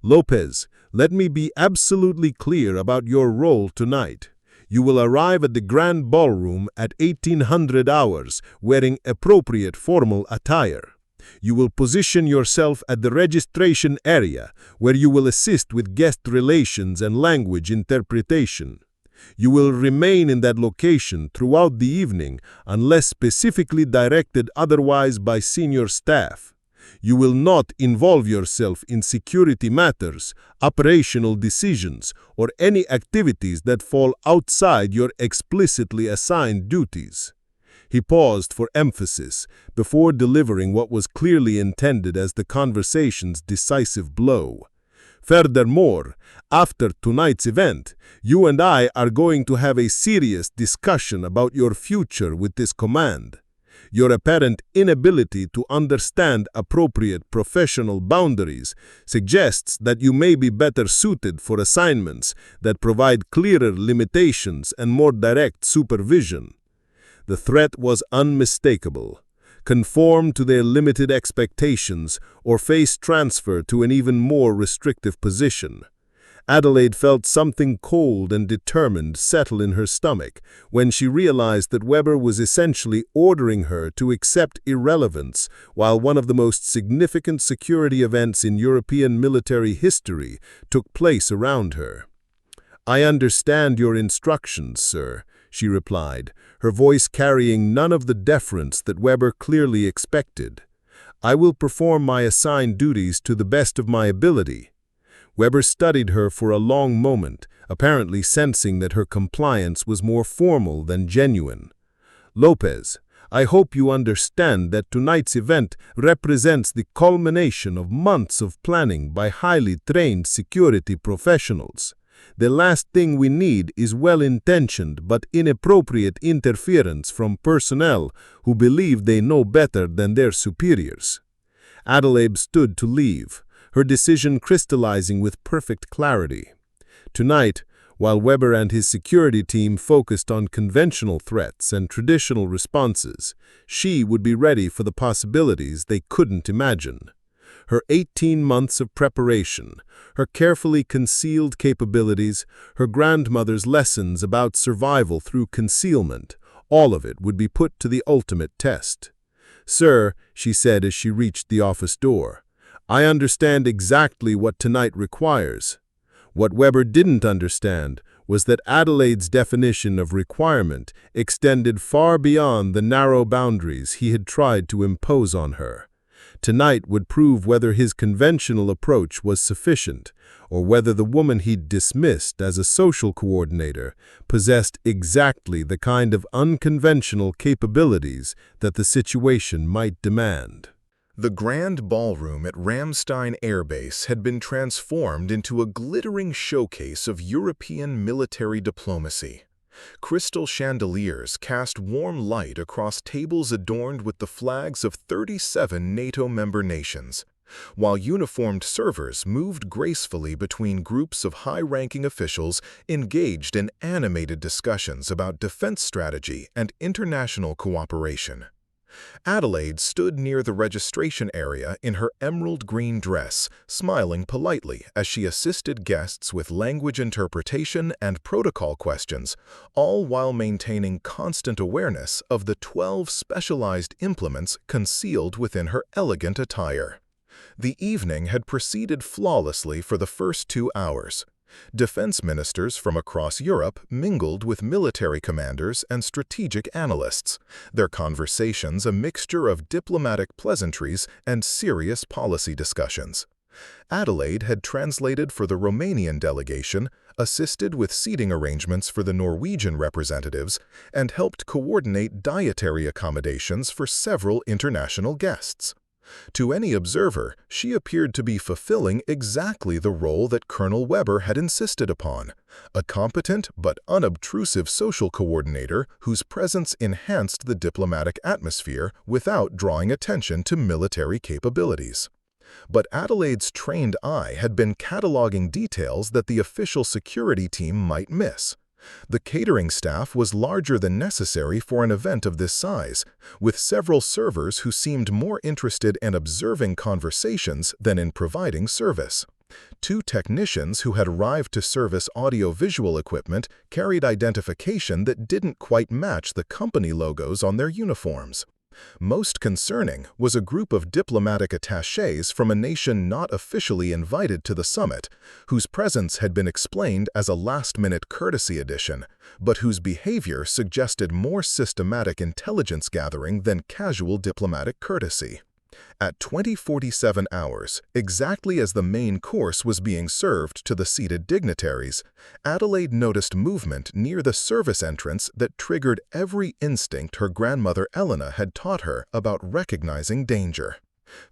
Lopez, let me be absolutely clear about your role tonight. You will arrive at the Grand Ballroom at 1800 hours wearing appropriate formal attire. You will position yourself at the registration area where you will assist with guest relations and language interpretation. You will remain in that location throughout the evening unless specifically directed otherwise by senior staff. You will not involve yourself in security matters, operational decisions, or any activities that fall outside your explicitly assigned duties. He paused for emphasis before delivering what was clearly intended as the conversation's decisive blow. Furthermore, after tonight's event, you and I are going to have a serious discussion about your future with this command. Your apparent inability to understand appropriate professional boundaries suggests that you may be better suited for assignments that provide clearer limitations and more direct supervision. The threat was unmistakable. Conform to their limited expectations or face transfer to an even more restrictive position. Adelaide felt something cold and determined settle in her stomach when she realized that Weber was essentially ordering her to accept irrelevance while one of the most significant security events in European military history took place around her. "I understand your instructions, sir," she replied, her voice carrying none of the deference that Weber clearly expected. "I will perform my assigned duties to the best of my ability." Weber studied her for a long moment, apparently sensing that her compliance was more formal than genuine. "Lopez, I hope you understand that tonight's event represents the culmination of months of planning by highly trained security professionals. The last thing we need is well-intentioned but inappropriate interference from personnel who believe they know better than their superiors." Adelaide stood to leave, her decision crystallizing with perfect clarity. Tonight, while Weber and his security team focused on conventional threats and traditional responses, she would be ready for the possibilities they couldn't imagine. Her 18 months of preparation, her carefully concealed capabilities, her grandmother's lessons about survival through concealment, all of it would be put to the ultimate test. "Sir," she said as she reached the office door, "I understand exactly what tonight requires." What Weber didn't understand was that Adelaide's definition of requirement extended far beyond the narrow boundaries he had tried to impose on her. Tonight would prove whether his conventional approach was sufficient, or whether the woman he'd dismissed as a social coordinator possessed exactly the kind of unconventional capabilities that the situation might demand. The Grand Ballroom at Ramstein Air Base had been transformed into a glittering showcase of European military diplomacy. Crystal chandeliers cast warm light across tables adorned with the flags of 37 NATO member nations, while uniformed servers moved gracefully between groups of high-ranking officials engaged in animated discussions about defense strategy and international cooperation. Adelaide stood near the registration area in her emerald green dress, smiling politely as she assisted guests with language interpretation and protocol questions, all while maintaining constant awareness of the 12 specialized implements concealed within her elegant attire. The evening had proceeded flawlessly for the first 2 hours. Defense ministers from across Europe mingled with military commanders and strategic analysts, their conversations a mixture of diplomatic pleasantries and serious policy discussions. Adelaide had translated for the Romanian delegation, assisted with seating arrangements for the Norwegian representatives, and helped coordinate dietary accommodations for several international guests. To any observer, she appeared to be fulfilling exactly the role that Colonel Weber had insisted upon, a competent but unobtrusive social coordinator whose presence enhanced the diplomatic atmosphere without drawing attention to military capabilities. But Adelaide's trained eye had been cataloging details that the official security team might miss. The catering staff was larger than necessary for an event of this size, with several servers who seemed more interested in observing conversations than in providing service. 2 technicians who had arrived to service audio-visual equipment carried identification that didn't quite match the company logos on their uniforms. Most concerning was a group of diplomatic attachés from a nation not officially invited to the summit, whose presence had been explained as a last-minute courtesy addition, but whose behavior suggested more systematic intelligence gathering than casual diplomatic courtesy. At 20:47 hours, exactly as the main course was being served to the seated dignitaries, Adelaide noticed movement near the service entrance that triggered every instinct her grandmother Elena had taught her about recognizing danger.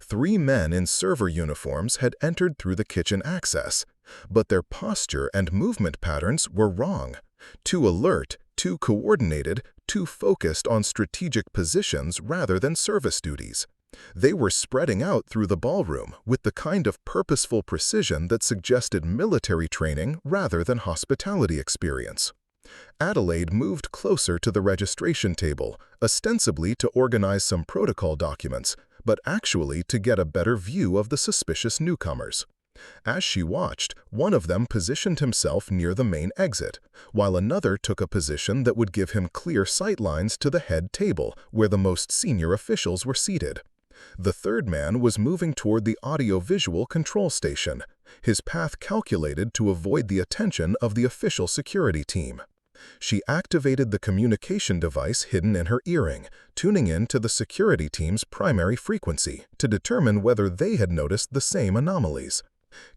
3 men in server uniforms had entered through the kitchen access, but their posture and movement patterns were wrong. Too alert, too coordinated, too focused on strategic positions rather than service duties. They were spreading out through the ballroom with the kind of purposeful precision that suggested military training rather than hospitality experience. Adelaide moved closer to the registration table, ostensibly to organize some protocol documents, but actually to get a better view of the suspicious newcomers. As she watched, one of them positioned himself near the main exit, while another took a position that would give him clear sightlines to the head table where the most senior officials were seated. The third man was moving toward the audio-visual control station, his path calculated to avoid the attention of the official security team. She activated the communication device hidden in her earring, tuning in to the security team's primary frequency to determine whether they had noticed the same anomalies.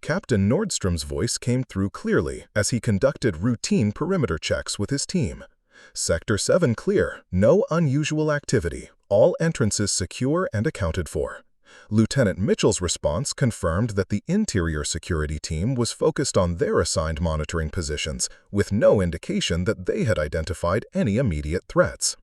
Captain Nordstrom's voice came through clearly as he conducted routine perimeter checks with his team. Sector 7 clear, no unusual activity, all entrances secure and accounted for. Lieutenant Mitchell's response confirmed that the interior security team was focused on their assigned monitoring positions, with no indication that they had identified any immediate threats.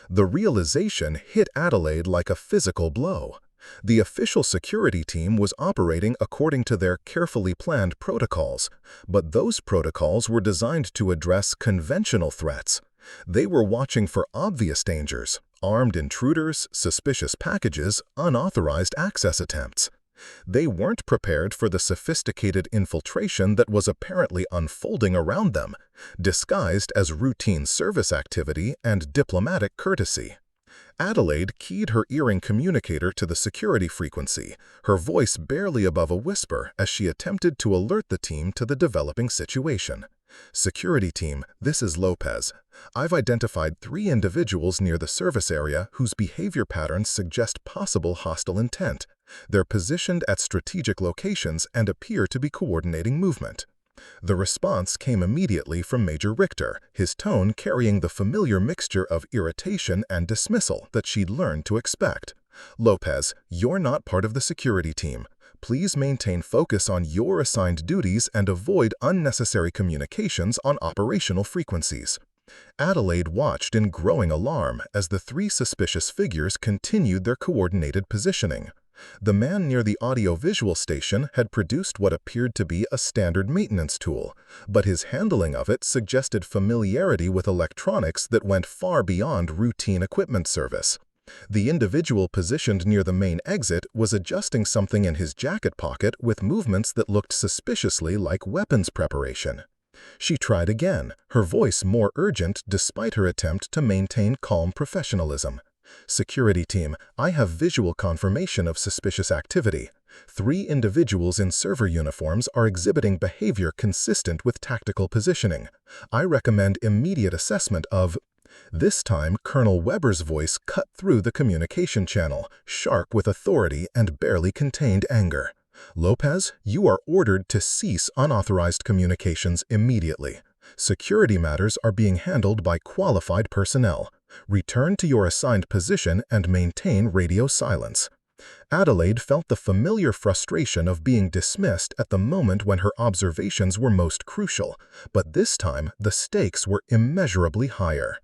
The realization hit Adelaide like a physical blow. The official security team was operating according to their carefully planned protocols, but those protocols were designed to address conventional threats. They were watching for obvious dangers, armed intruders, suspicious packages, unauthorized access attempts. They weren't prepared for the sophisticated infiltration that was apparently unfolding around them, disguised as routine service activity and diplomatic courtesy. Adelaide keyed her earring communicator to the security frequency, her voice barely above a whisper as she attempted to alert the team to the developing situation. Security team, this is Lopez. I've identified 3 individuals near the service area whose behavior patterns suggest possible hostile intent. They're positioned at strategic locations and appear to be coordinating movement. The response came immediately from Major Richter, his tone carrying the familiar mixture of irritation and dismissal that she'd learned to expect. Lopez, you're not part of the security team. Please maintain focus on your assigned duties and avoid unnecessary communications on operational frequencies. Adelaide watched in growing alarm as the 3 suspicious figures continued their coordinated positioning. The man near the audio-visual station had produced what appeared to be a standard maintenance tool, but his handling of it suggested familiarity with electronics that went far beyond routine equipment service. The individual positioned near the main exit was adjusting something in his jacket pocket with movements that looked suspiciously like weapons preparation. She tried again, her voice more urgent despite her attempt to maintain calm professionalism. "Security team, I have visual confirmation of suspicious activity. 3 individuals in server uniforms are exhibiting behavior consistent with tactical positioning. I recommend immediate assessment of—" This time, Colonel Weber's voice cut through the communication channel, sharp with authority and barely contained anger. "Lopez, you are ordered to cease unauthorized communications immediately. Security matters are being handled by qualified personnel. Return to your assigned position and maintain radio silence." Adelaide felt the familiar frustration of being dismissed at the moment when her observations were most crucial, but this time the stakes were immeasurably higher.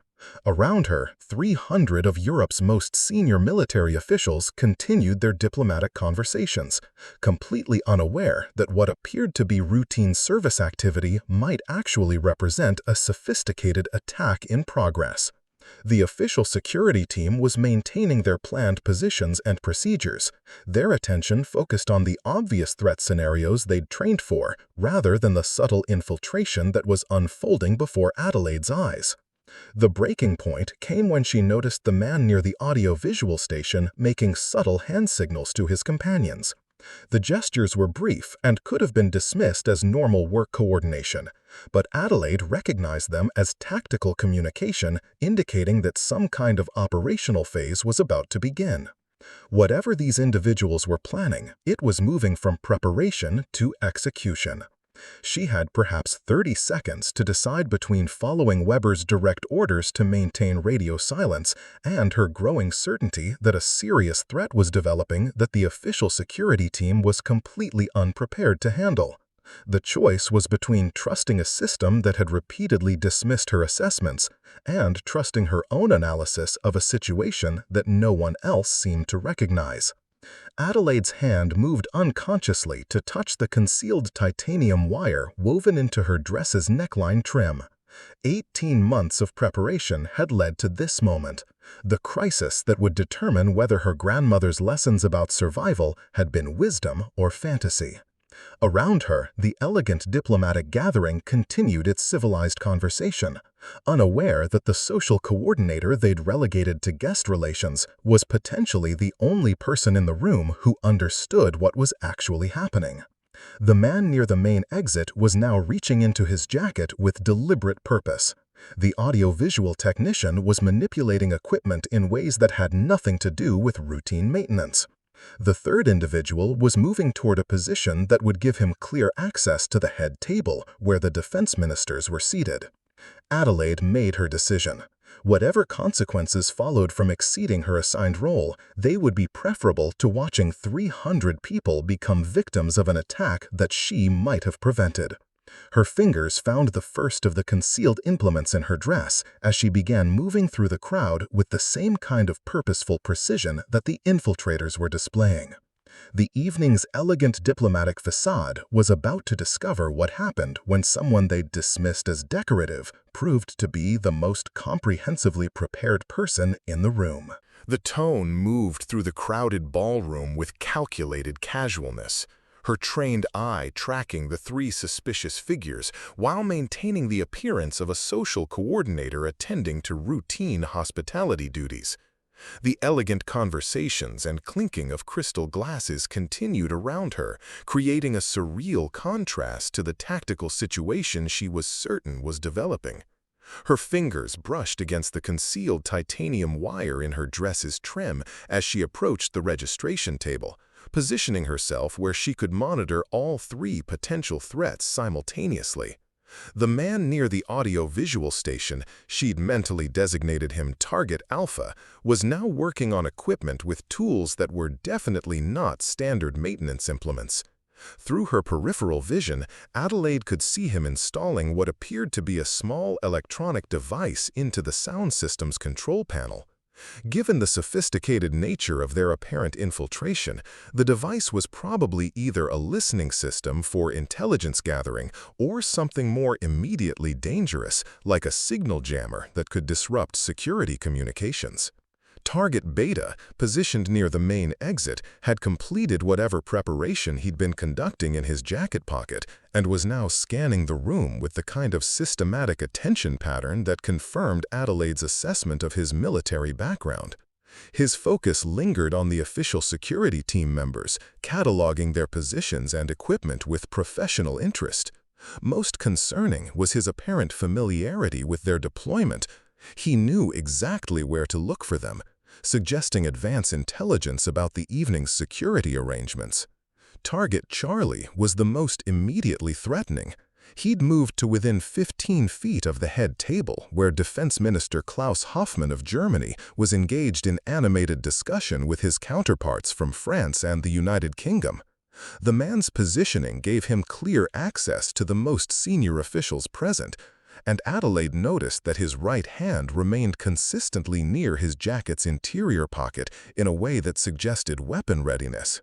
Around her, 300 of Europe's most senior military officials continued their diplomatic conversations, completely unaware that what appeared to be routine service activity might actually represent a sophisticated attack in progress. The official security team was maintaining their planned positions and procedures, their attention focused on the obvious threat scenarios they'd trained for, rather than the subtle infiltration that was unfolding before Adelaide's eyes. The breaking point came when she noticed the man near the audio-visual station making subtle hand signals to his companions. The gestures were brief and could have been dismissed as normal work coordination, but Adelaide recognized them as tactical communication, indicating that some kind of operational phase was about to begin. Whatever these individuals were planning, it was moving from preparation to execution. She had perhaps 30 seconds to decide between following Weber's direct orders to maintain radio silence and her growing certainty that a serious threat was developing that the official security team was completely unprepared to handle. The choice was between trusting a system that had repeatedly dismissed her assessments and trusting her own analysis of a situation that no one else seemed to recognize. Adelaide's hand moved unconsciously to touch the concealed titanium wire woven into her dress's neckline trim. 18 months of preparation had led to this moment, the crisis that would determine whether her grandmother's lessons about survival had been wisdom or fantasy. Around her, the elegant diplomatic gathering continued its civilized conversation, unaware that the social coordinator they'd relegated to guest relations was potentially the only person in the room who understood what was actually happening. The man near the main exit was now reaching into his jacket with deliberate purpose. The audiovisual technician was manipulating equipment in ways that had nothing to do with routine maintenance. The third individual was moving toward a position that would give him clear access to the head table where the defense ministers were seated. Adelaide made her decision. Whatever consequences followed from exceeding her assigned role, they would be preferable to watching 300 people become victims of an attack that she might have prevented. Her fingers found the first of the concealed implements in her dress as she began moving through the crowd with the same kind of purposeful precision that the infiltrators were displaying. The evening's elegant diplomatic facade was about to discover what happened when someone they'd dismissed as decorative proved to be the most comprehensively prepared person in the room. The tone moved through the crowded ballroom with calculated casualness, her trained eye tracking the 3 suspicious figures while maintaining the appearance of a social coordinator attending to routine hospitality duties. The elegant conversations and clinking of crystal glasses continued around her, creating a surreal contrast to the tactical situation she was certain was developing. Her fingers brushed against the concealed titanium wire in her dress's trim as she approached the registration table, positioning herself where she could monitor all 3 potential threats simultaneously. The man near the audio-visual station, she'd mentally designated him Target Alpha, was now working on equipment with tools that were definitely not standard maintenance implements. Through her peripheral vision, Adelaide could see him installing what appeared to be a small electronic device into the sound system's control panel. Given the sophisticated nature of their apparent infiltration, the device was probably either a listening system for intelligence gathering or something more immediately dangerous, like a signal jammer that could disrupt security communications. Target Beta, positioned near the main exit, had completed whatever preparation he'd been conducting in his jacket pocket and was now scanning the room with the kind of systematic attention pattern that confirmed Adelaide's assessment of his military background. His focus lingered on the official security team members, cataloging their positions and equipment with professional interest. Most concerning was his apparent familiarity with their deployment. He knew exactly where to look for them, suggesting advance intelligence about the evening's security arrangements. Target Charlie was the most immediately threatening. He'd moved to within 15 feet of the head table, where Defense Minister Klaus Hoffmann of Germany was engaged in animated discussion with his counterparts from France and the United Kingdom. The man's positioning gave him clear access to the most senior officials present, and Adelaide noticed that his right hand remained consistently near his jacket's interior pocket in a way that suggested weapon readiness.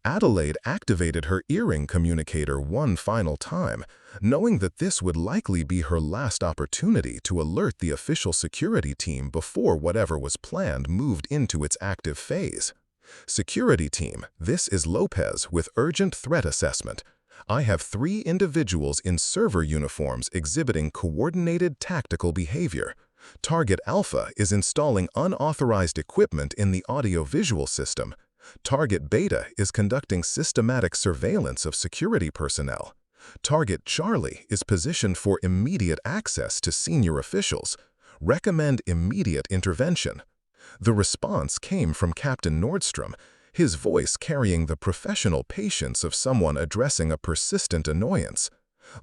Adelaide activated her earring communicator one final time, knowing that this would likely be her last opportunity to alert the official security team before whatever was planned moved into its active phase. Security team, this is Lopez with urgent threat assessment. I have 3 individuals in server uniforms exhibiting coordinated tactical behavior. Target Alpha is installing unauthorized equipment in the audio-visual system. Target Beta is conducting systematic surveillance of security personnel. Target Charlie is positioned for immediate access to senior officials. Recommend immediate intervention. The response came from Captain Nordstrom, his voice carrying the professional patience of someone addressing a persistent annoyance.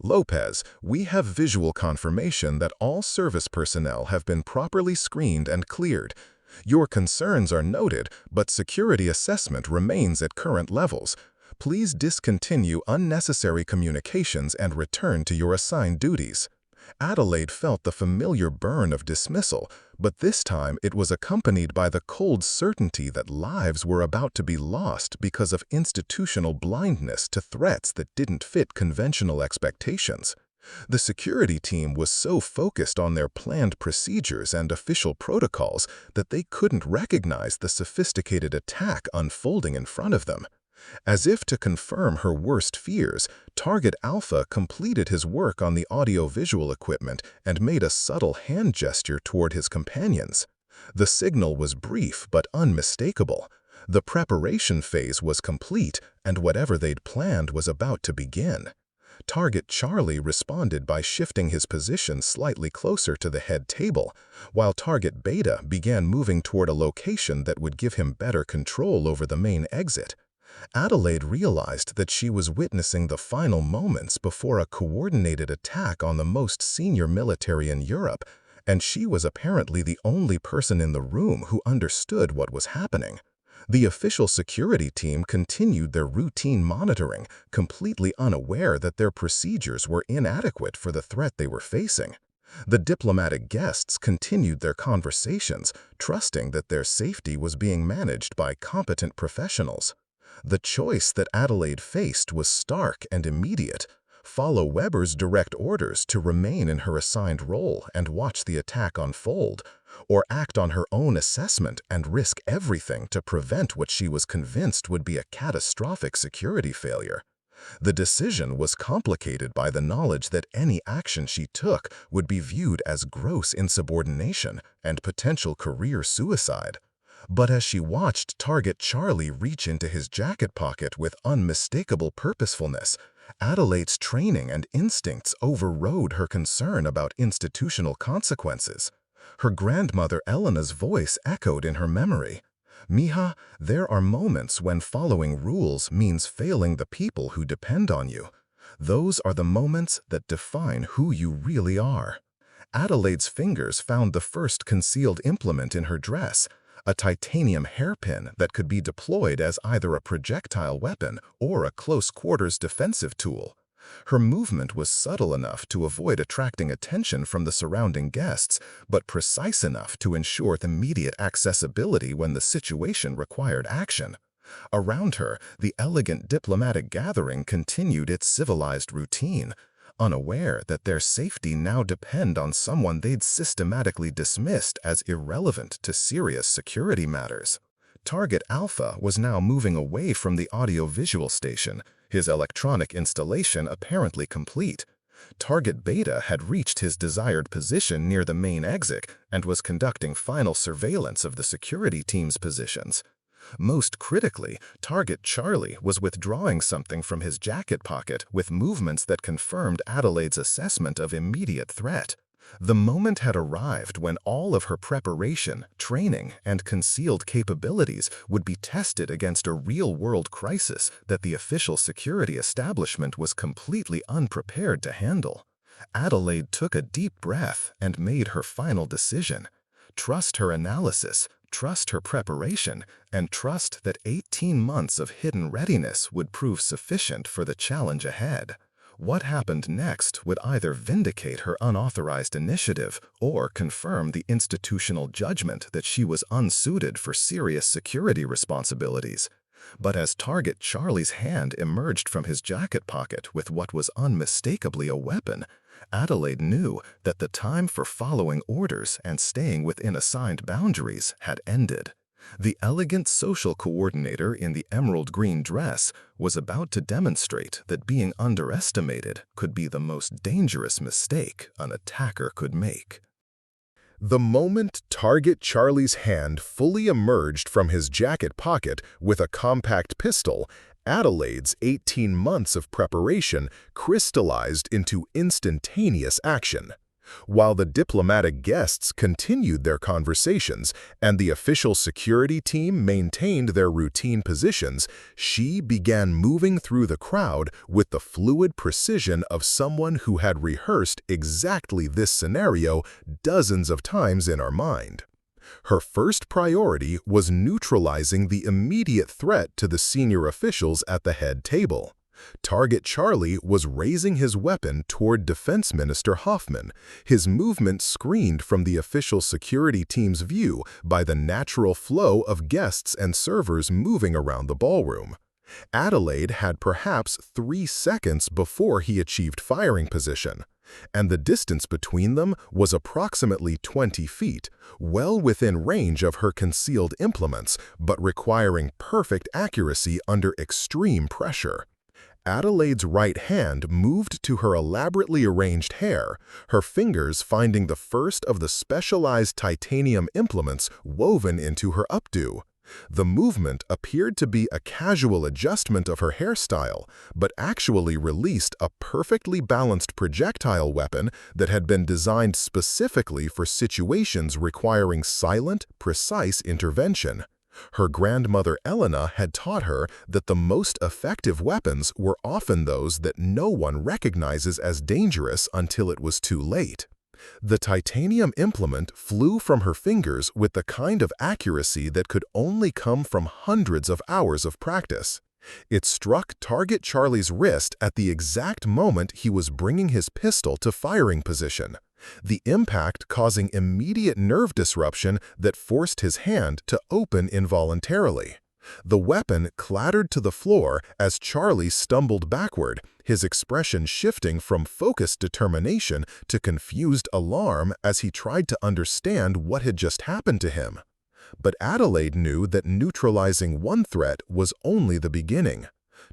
Lopez, we have visual confirmation that all service personnel have been properly screened and cleared. Your concerns are noted, but security assessment remains at current levels. Please discontinue unnecessary communications and return to your assigned duties. Adelaide felt the familiar burn of dismissal, but this time it was accompanied by the cold certainty that lives were about to be lost because of institutional blindness to threats that didn't fit conventional expectations. The security team was so focused on their planned procedures and official protocols that they couldn't recognize the sophisticated attack unfolding in front of them. As if to confirm her worst fears, Target Alpha completed his work on the audio-visual equipment and made a subtle hand gesture toward his companions. The signal was brief but unmistakable. The preparation phase was complete, and whatever they'd planned was about to begin. Target Charlie responded by shifting his position slightly closer to the head table, while Target Beta began moving toward a location that would give him better control over the main exit. Adelaide realized that she was witnessing the final moments before a coordinated attack on the most senior military in Europe, and she was apparently the only person in the room who understood what was happening. The official security team continued their routine monitoring, completely unaware that their procedures were inadequate for the threat they were facing. The diplomatic guests continued their conversations, trusting that their safety was being managed by competent professionals. The choice that Adelaide faced was stark and immediate: follow Weber's direct orders to remain in her assigned role and watch the attack unfold, or act on her own assessment and risk everything to prevent what she was convinced would be a catastrophic security failure. The decision was complicated by the knowledge that any action she took would be viewed as gross insubordination and potential career suicide. But as she watched Target Charlie reach into his jacket pocket with unmistakable purposefulness, Adelaide's training and instincts overrode her concern about institutional consequences. Her grandmother Elena's voice echoed in her memory. "Mija, there are moments when following rules means failing the people who depend on you. Those are the moments that define who you really are." Adelaide's fingers found the first concealed implement in her dress, a titanium hairpin that could be deployed as either a projectile weapon or a close-quarters defensive tool. Her movement was subtle enough to avoid attracting attention from the surrounding guests, but precise enough to ensure immediate accessibility when the situation required action. Around her, the elegant diplomatic gathering continued its civilized routine. unaware that their safety now depended on someone they'd systematically dismissed as irrelevant to serious security matters. Target Alpha was now moving away from the audio-visual station, his electronic installation apparently complete. Target Beta had reached his desired position near the main exit and was conducting final surveillance of the security team's positions. Most critically, Target Charlie was withdrawing something from his jacket pocket with movements that confirmed Adelaide's assessment of immediate threat. The moment had arrived when all of her preparation, training, and concealed capabilities would be tested against a real-world crisis that the official security establishment was completely unprepared to handle. Adelaide took a deep breath and made her final decision. Trust her analysis, trust her preparation, and trust that 18 months of hidden readiness would prove sufficient for the challenge ahead. What happened next would either vindicate her unauthorized initiative or confirm the institutional judgment that she was unsuited for serious security responsibilities. But as Target Charlie's hand emerged from his jacket pocket with what was unmistakably a weapon, Adelaide knew that the time for following orders and staying within assigned boundaries had ended. The elegant social coordinator in the emerald green dress was about to demonstrate that being underestimated could be the most dangerous mistake an attacker could make. The moment Target Charlie's hand fully emerged from his jacket pocket with a compact pistol, Adelaide's 18 months of preparation crystallized into instantaneous action. While the diplomatic guests continued their conversations and the official security team maintained their routine positions, she began moving through the crowd with the fluid precision of someone who had rehearsed exactly this scenario dozens of times in her mind. Her first priority was neutralizing the immediate threat to the senior officials at the head table. Target Charlie was raising his weapon toward Defense Minister Hoffman, his movement screened from the official security team's view by the natural flow of guests and servers moving around the ballroom. Adelaide had perhaps 3 seconds before he achieved firing position, and the distance between them was approximately 20 feet, well within range of her concealed implements, but requiring perfect accuracy under extreme pressure. Adelaide's right hand moved to her elaborately arranged hair, her fingers finding the first of the specialized titanium implements woven into her updo. The movement appeared to be a casual adjustment of her hairstyle, but actually released a perfectly balanced projectile weapon that had been designed specifically for situations requiring silent, precise intervention. Her grandmother Elena had taught her that the most effective weapons were often those that no one recognizes as dangerous until it was too late. The titanium implement flew from her fingers with the kind of accuracy that could only come from hundreds of hours of practice. It struck Target Charlie's wrist at the exact moment he was bringing his pistol to firing position, the impact causing immediate nerve disruption that forced his hand to open involuntarily. The weapon clattered to the floor as Charlie stumbled backward, his expression shifting from focused determination to confused alarm as he tried to understand what had just happened to him. But Adelaide knew that neutralizing one threat was only the beginning.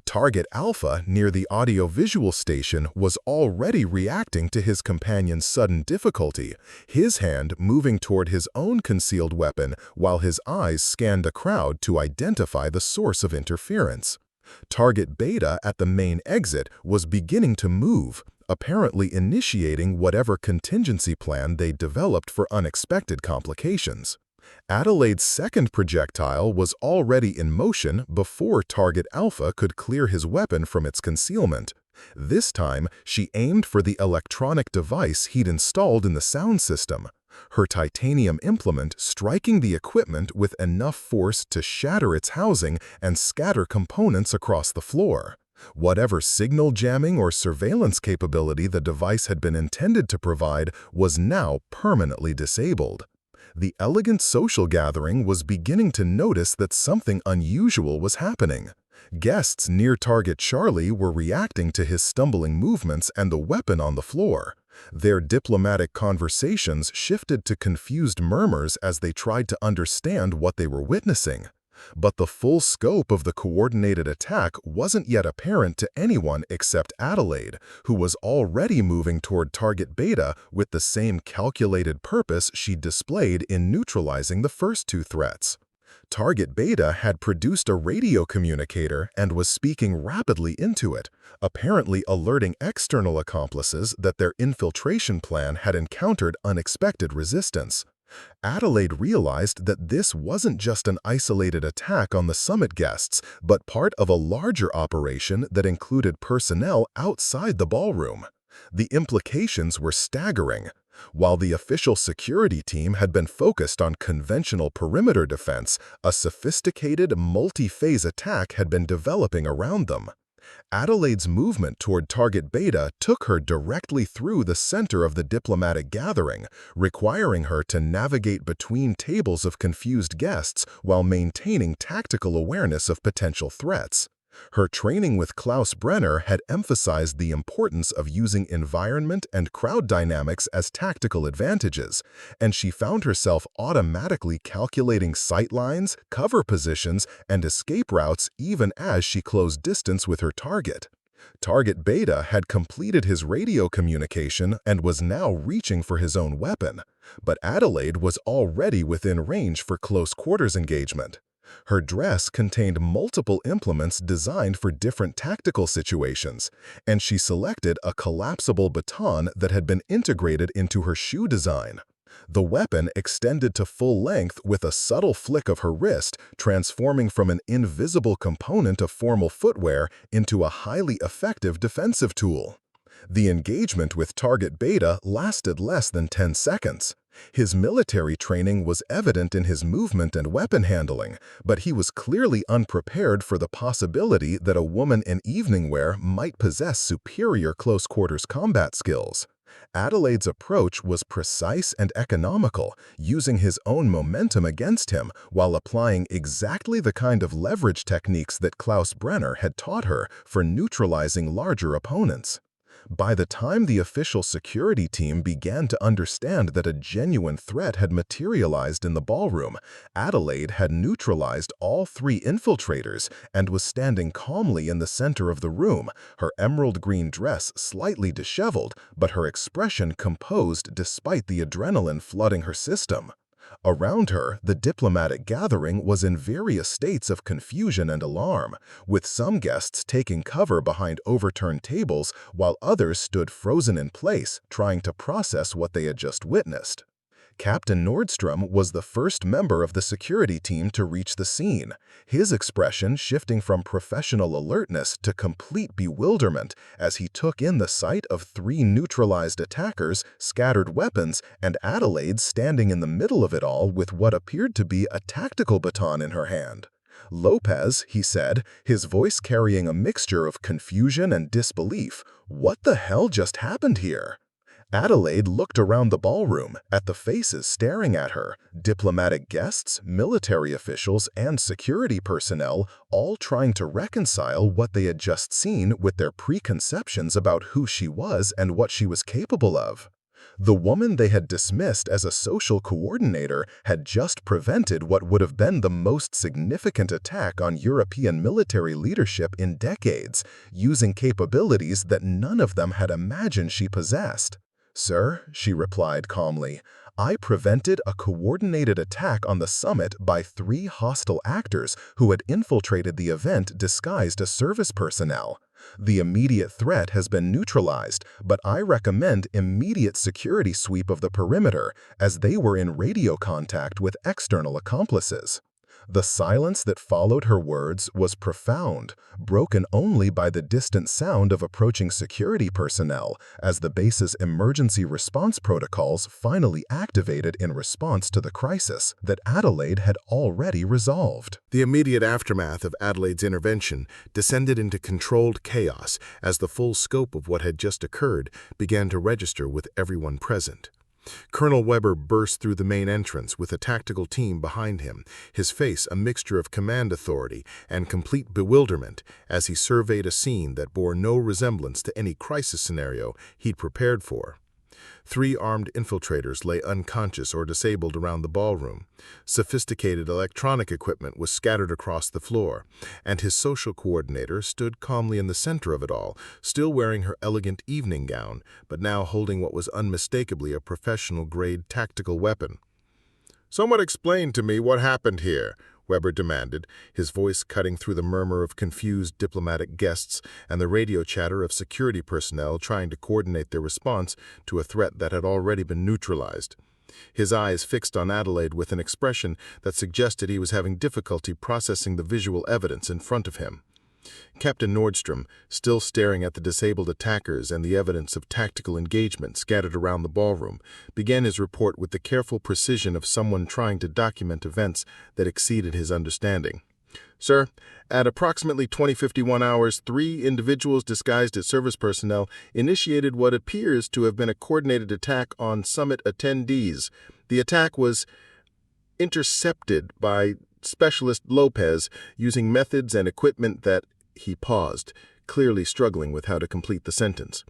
Target Alpha near the audio-visual station was already reacting to his companion's sudden difficulty, his hand moving toward his own concealed weapon while his eyes scanned the crowd to identify the source of interference. Target Beta at the main exit was beginning to move, apparently initiating whatever contingency plan they developed for unexpected complications. Adelaide's second projectile was already in motion before Target Alpha could clear his weapon from its concealment. This time, she aimed for the electronic device he'd installed in the sound system, her titanium implement striking the equipment with enough force to shatter its housing and scatter components across the floor. Whatever signal jamming or surveillance capability the device had been intended to provide was now permanently disabled. The elegant social gathering was beginning to notice that something unusual was happening. Guests near target Charlie were reacting to his stumbling movements and the weapon on the floor. Their diplomatic conversations shifted to confused murmurs as they tried to understand what they were witnessing. But the full scope of the coordinated attack wasn't yet apparent to anyone except Adelaide, who was already moving toward target Beta with the same calculated purpose she displayed in neutralizing the first two threats. Target Beta had produced a radio communicator and was speaking rapidly into it, apparently alerting external accomplices that their infiltration plan had encountered unexpected resistance. Adelaide realized that this wasn't just an isolated attack on the summit guests, but part of a larger operation that included personnel outside the ballroom. The implications were staggering. While the official security team had been focused on conventional perimeter defense, a sophisticated, multi-phase attack had been developing around them. Adelaide's movement toward target Beta took her directly through the center of the diplomatic gathering, requiring her to navigate between tables of confused guests while maintaining tactical awareness of potential threats. Her training with Klaus Brenner had emphasized the importance of using environment and crowd dynamics as tactical advantages, and she found herself automatically calculating sight lines, cover positions, and escape routes even as she closed distance with her target. Target Beta had completed his radio communication and was now reaching for his own weapon, but Adelaide was already within range for close quarters engagement. Her dress contained multiple implements designed for different tactical situations, and she selected a collapsible baton that had been integrated into her shoe design. The weapon extended to full length with a subtle flick of her wrist, transforming from an invisible component of formal footwear into a highly effective defensive tool. The engagement with target Beta lasted less than 10 seconds. His military training was evident in his movement and weapon handling, but he was clearly unprepared for the possibility that a woman in evening wear might possess superior close-quarters combat skills. Adelaide's approach was precise and economical, using his own momentum against him while applying exactly the kind of leverage techniques that Klaus Brenner had taught her for neutralizing larger opponents. By the time the official security team began to understand that a genuine threat had materialized in the ballroom, Adelaide had neutralized all three infiltrators and was standing calmly in the center of the room, her emerald green dress slightly disheveled, but her expression composed despite the adrenaline flooding her system. Around her, the diplomatic gathering was in various states of confusion and alarm, with some guests taking cover behind overturned tables while others stood frozen in place, trying to process what they had just witnessed. Captain Nordstrom was the first member of the security team to reach the scene, his expression shifting from professional alertness to complete bewilderment as he took in the sight of three neutralized attackers, scattered weapons, and Adelaide standing in the middle of it all with what appeared to be a tactical baton in her hand. "Lopez," he said, his voice carrying a mixture of confusion and disbelief, "what the hell just happened here?" Adelaide looked around the ballroom, at the faces staring at her, diplomatic guests, military officials, and security personnel, all trying to reconcile what they had just seen with their preconceptions about who she was and what she was capable of. The woman they had dismissed as a social coordinator had just prevented what would have been the most significant attack on European military leadership in decades, using capabilities that none of them had imagined she possessed. "Sir," she replied calmly, "I prevented a coordinated attack on the summit by three hostile actors who had infiltrated the event disguised as service personnel. The immediate threat has been neutralized, but I recommend immediate security sweep of the perimeter, as they were in radio contact with external accomplices." The silence that followed her words was profound, broken only by the distant sound of approaching security personnel as the base's emergency response protocols finally activated in response to the crisis that Adelaide had already resolved. The immediate aftermath of Adelaide's intervention descended into controlled chaos as the full scope of what had just occurred began to register with everyone present. Colonel Weber burst through the main entrance with a tactical team behind him, his face a mixture of command authority and complete bewilderment as he surveyed a scene that bore no resemblance to any crisis scenario he'd prepared for. 3 armed infiltrators lay unconscious or disabled around the ballroom. Sophisticated electronic equipment was scattered across the floor, and his social coordinator stood calmly in the center of it all, still wearing her elegant evening gown, but now holding what was unmistakably a professional-grade tactical weapon. "Someone explain to me what happened here," Weber demanded, his voice cutting through the murmur of confused diplomatic guests and the radio chatter of security personnel trying to coordinate their response to a threat that had already been neutralized. His eyes fixed on Adelaide with an expression that suggested he was having difficulty processing the visual evidence in front of him. Captain Nordstrom, still staring at the disabled attackers and the evidence of tactical engagement scattered around the ballroom, began his report with the careful precision of someone trying to document events that exceeded his understanding. "Sir, at approximately 20:51 hours, 3 individuals disguised as service personnel initiated what appears to have been a coordinated attack on summit attendees. The attack was intercepted by Specialist Lopez using methods and equipment that—" He paused, clearly struggling with how to complete the sentence.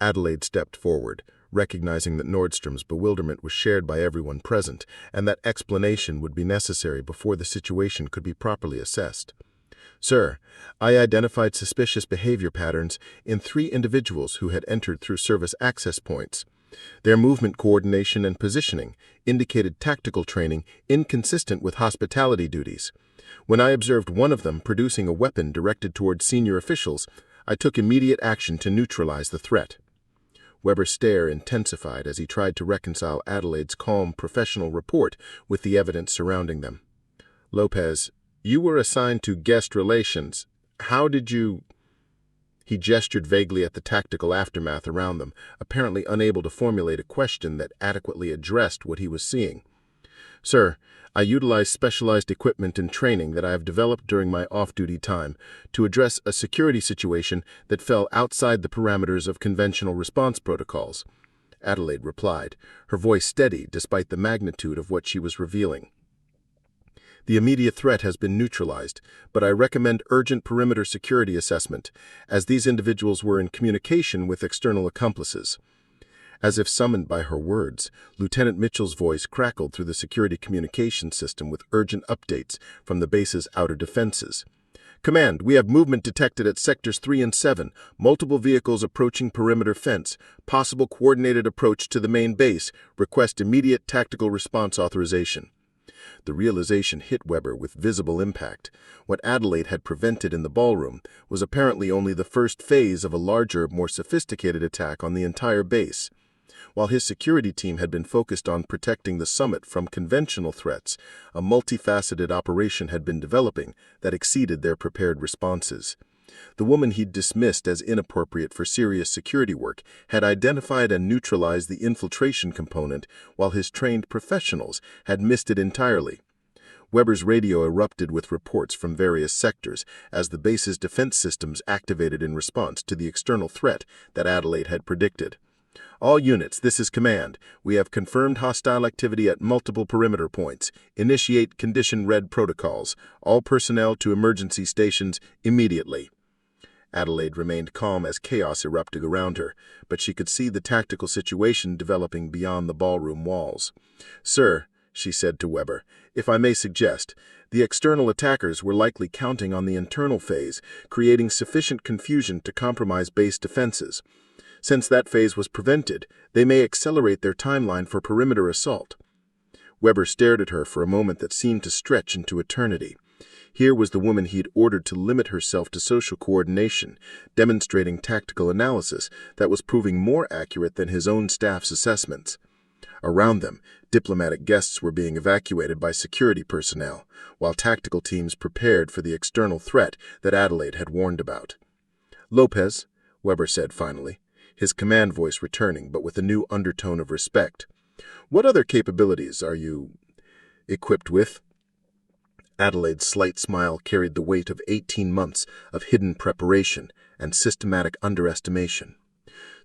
Adelaide stepped forward, recognizing that Nordstrom's bewilderment was shared by everyone present, and that explanation would be necessary before the situation could be properly assessed. "Sir, I identified suspicious behavior patterns in 3 individuals who had entered through service access points. Their movement coordination and positioning indicated tactical training inconsistent with hospitality duties. When I observed one of them producing a weapon directed towards senior officials, I took immediate action to neutralize the threat." Weber's stare intensified as he tried to reconcile Adelaide's calm, professional report with the evidence surrounding them. "Lopez, you were assigned to guest relations. How did you—" He gestured vaguely at the tactical aftermath around them, apparently unable to formulate a question that adequately addressed what he was seeing. "Sir, I utilize specialized equipment and training that I have developed during my off-duty time to address a security situation that fell outside the parameters of conventional response protocols," Adelaide replied, her voice steady despite the magnitude of what she was revealing. "The immediate threat has been neutralized, but I recommend urgent perimeter security assessment, as these individuals were in communication with external accomplices." As if summoned by her words, Lieutenant Mitchell's voice crackled through the security communication system with urgent updates from the base's outer defenses. "Command, we have movement detected at Sectors 3 and 7, multiple vehicles approaching perimeter fence, possible coordinated approach to the main base, request immediate tactical response authorization." The realization hit Weber with visible impact. What Adelaide had prevented in the ballroom was apparently only the first phase of a larger, more sophisticated attack on the entire base. While his security team had been focused on protecting the summit from conventional threats, a multifaceted operation had been developing that exceeded their prepared responses. The woman he'd dismissed as inappropriate for serious security work had identified and neutralized the infiltration component, while his trained professionals had missed it entirely. Weber's radio erupted with reports from various sectors as the base's defense systems activated in response to the external threat that Adelaide had predicted. "All units, this is command. We have confirmed hostile activity at multiple perimeter points. Initiate Condition Red protocols. All personnel to emergency stations immediately." Adelaide remained calm as chaos erupted around her, but she could see the tactical situation developing beyond the ballroom walls. "Sir," she said to Weber, "if I may suggest, the external attackers were likely counting on the internal phase, creating sufficient confusion to compromise base defenses. Since that phase was prevented, they may accelerate their timeline for perimeter assault." Weber stared at her for a moment that seemed to stretch into eternity. Here was the woman he'd ordered to limit herself to social coordination, demonstrating tactical analysis that was proving more accurate than his own staff's assessments. Around them, diplomatic guests were being evacuated by security personnel, while tactical teams prepared for the external threat that Adelaide had warned about. "Lopez," Weber said finally, his command voice returning but with a new undertone of respect, "what other capabilities are you equipped with?" Adelaide's slight smile carried the weight of 18 months of hidden preparation and systematic underestimation.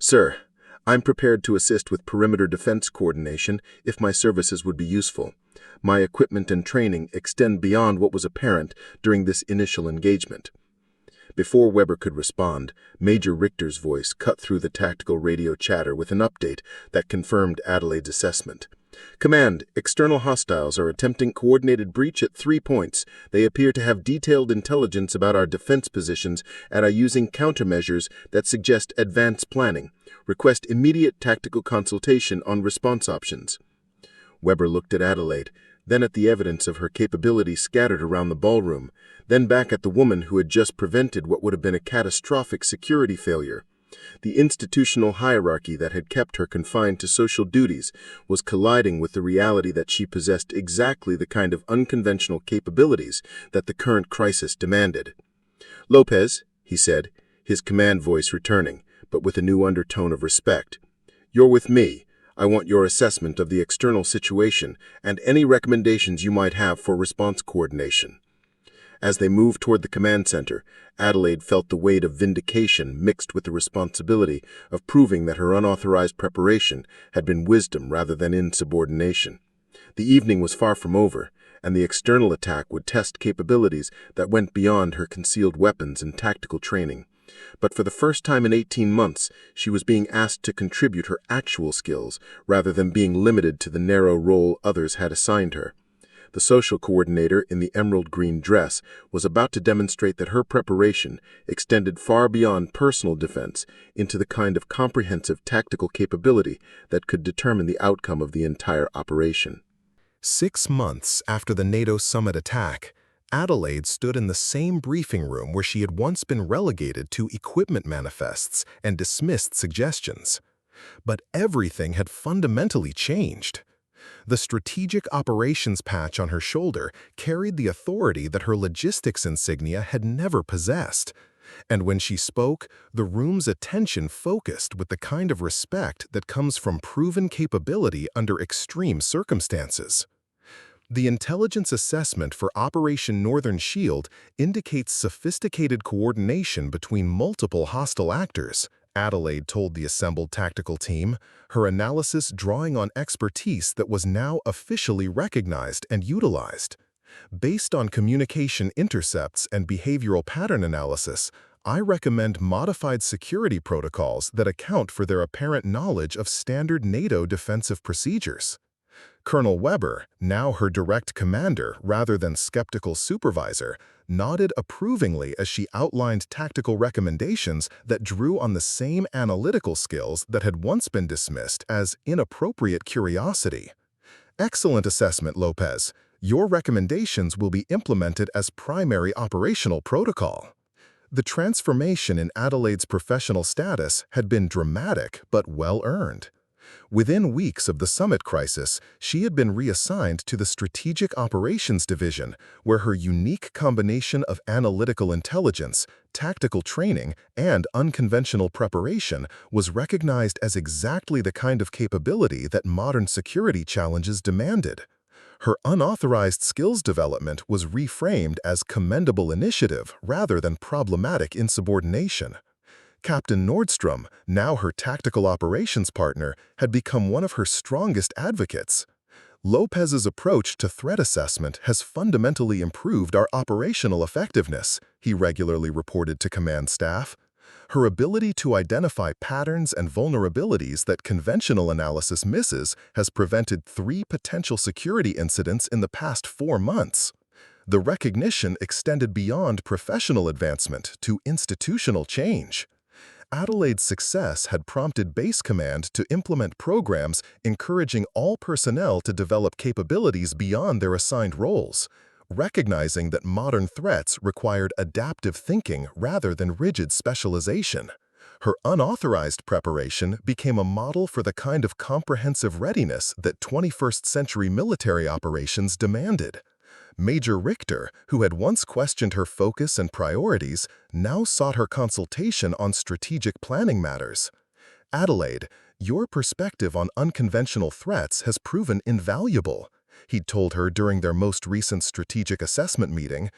"Sir, I'm prepared to assist with perimeter defense coordination if my services would be useful. My equipment and training extend beyond what was apparent during this initial engagement." Before Weber could respond, Major Richter's voice cut through the tactical radio chatter with an update that confirmed Adelaide's assessment. "Command, external hostiles are attempting coordinated breach at 3 points. They appear to have detailed intelligence about our defense positions and are using countermeasures that suggest advanced planning. Request immediate tactical consultation on response options." Weber looked at Adelaide, then at the evidence of her capability scattered around the ballroom, then back at the woman who had just prevented what would have been a catastrophic security failure. The institutional hierarchy that had kept her confined to social duties was colliding with the reality that she possessed exactly the kind of unconventional capabilities that the current crisis demanded. "Lopez," he said, his command voice returning, but with a new undertone of respect. "You're with me. I want your assessment of the external situation and any recommendations you might have for response coordination." As they moved toward the command center, Adelaide felt the weight of vindication mixed with the responsibility of proving that her unauthorized preparation had been wisdom rather than insubordination. The evening was far from over, and the external attack would test capabilities that went beyond her concealed weapons and tactical training. But for the first time in 18 months, she was being asked to contribute her actual skills rather than being limited to the narrow role others had assigned her. The social coordinator in the emerald green dress was about to demonstrate that her preparation extended far beyond personal defense into the kind of comprehensive tactical capability that could determine the outcome of the entire operation. 6 months after the NATO summit attack, Adelaide stood in the same briefing room where she had once been relegated to equipment manifests and dismissed suggestions. But everything had fundamentally changed. The strategic operations patch on her shoulder carried the authority that her logistics insignia had never possessed. And when she spoke, the room's attention focused with the kind of respect that comes from proven capability under extreme circumstances. The intelligence assessment for Operation Northern Shield indicates sophisticated coordination between multiple hostile actors, Adelaide told the assembled tactical team, her analysis drawing on expertise that was now officially recognized and utilized. Based on communication intercepts and behavioral pattern analysis, I recommend modified security protocols that account for their apparent knowledge of standard NATO defensive procedures. Colonel Weber, now her direct commander rather than skeptical supervisor, nodded approvingly as she outlined tactical recommendations that drew on the same analytical skills that had once been dismissed as inappropriate curiosity. "Excellent assessment, Lopez. Your recommendations will be implemented as primary operational protocol." The transformation in Adelaide's professional status had been dramatic but well-earned. Within weeks of the summit crisis, she had been reassigned to the Strategic Operations Division, where her unique combination of analytical intelligence, tactical training, and unconventional preparation was recognized as exactly the kind of capability that modern security challenges demanded. Her unauthorized skills development was reframed as commendable initiative rather than problematic insubordination. Captain Nordstrom, now her tactical operations partner, had become one of her strongest advocates. "Lopez's approach to threat assessment has fundamentally improved our operational effectiveness," he regularly reported to command staff. "Her ability to identify patterns and vulnerabilities that conventional analysis misses has prevented 3 potential security incidents in the past 4 months. The recognition extended beyond professional advancement to institutional change." Adelaide's success had prompted Base Command to implement programs encouraging all personnel to develop capabilities beyond their assigned roles, recognizing that modern threats required adaptive thinking rather than rigid specialization. Her unauthorized preparation became a model for the kind of comprehensive readiness that 21st-century military operations demanded. Major Richter, who had once questioned her focus and priorities, now sought her consultation on strategic planning matters. "Adelaide, your perspective on unconventional threats has proven invaluable," he'd told her during their most recent strategic assessment meeting.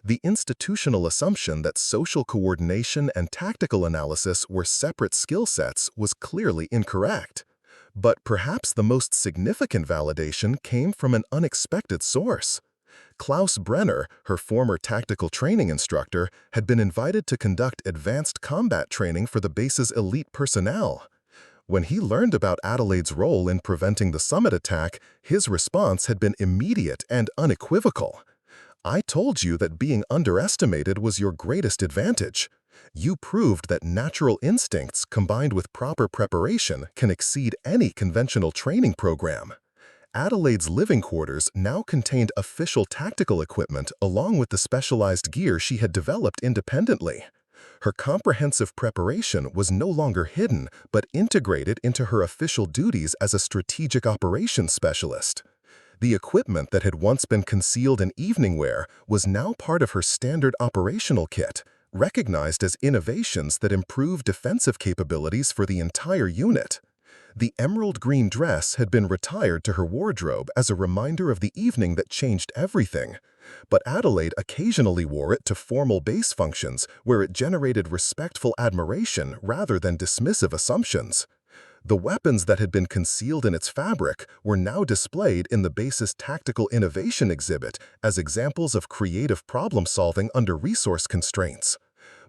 The institutional assumption that social coordination and tactical analysis were separate skill sets was clearly incorrect. But perhaps the most significant validation came from an unexpected source. Klaus Brenner, her former tactical training instructor, had been invited to conduct advanced combat training for the base's elite personnel. When he learned about Adelaide's role in preventing the summit attack, his response had been immediate and unequivocal. "I told you that being underestimated was your greatest advantage. You proved that natural instincts combined with proper preparation can exceed any conventional training program." Adelaide's living quarters now contained official tactical equipment along with the specialized gear she had developed independently. Her comprehensive preparation was no longer hidden, but integrated into her official duties as a strategic operations specialist. The equipment that had once been concealed in evening wear was now part of her standard operational kit, recognized as innovations that improve defensive capabilities for the entire unit. The emerald green dress had been retired to her wardrobe as a reminder of the evening that changed everything. But Adelaide occasionally wore it to formal base functions where it generated respectful admiration rather than dismissive assumptions. The weapons that had been concealed in its fabric were now displayed in the base's Tactical Innovation exhibit as examples of creative problem-solving under resource constraints.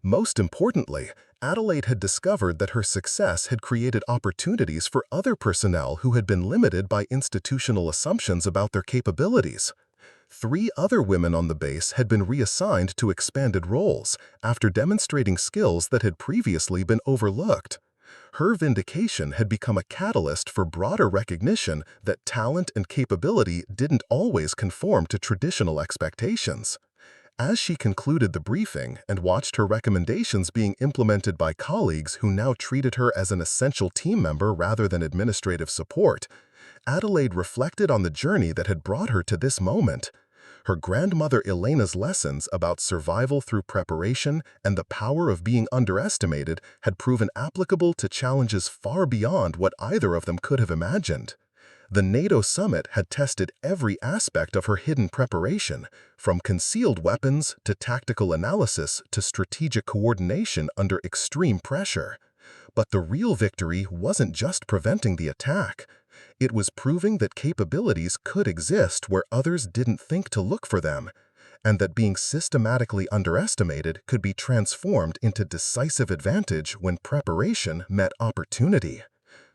Most importantly, Adelaide had discovered that her success had created opportunities for other personnel who had been limited by institutional assumptions about their capabilities. 3 other women on the base had been reassigned to expanded roles after demonstrating skills that had previously been overlooked. Her vindication had become a catalyst for broader recognition that talent and capability didn't always conform to traditional expectations. As she concluded the briefing and watched her recommendations being implemented by colleagues who now treated her as an essential team member rather than administrative support, Adelaide reflected on the journey that had brought her to this moment. Her grandmother Elena's lessons about survival through preparation and the power of being underestimated had proven applicable to challenges far beyond what either of them could have imagined. The NATO summit had tested every aspect of her hidden preparation, from concealed weapons to tactical analysis to strategic coordination under extreme pressure. But the real victory wasn't just preventing the attack. It was proving that capabilities could exist where others didn't think to look for them, and that being systematically underestimated could be transformed into decisive advantage when preparation met opportunity.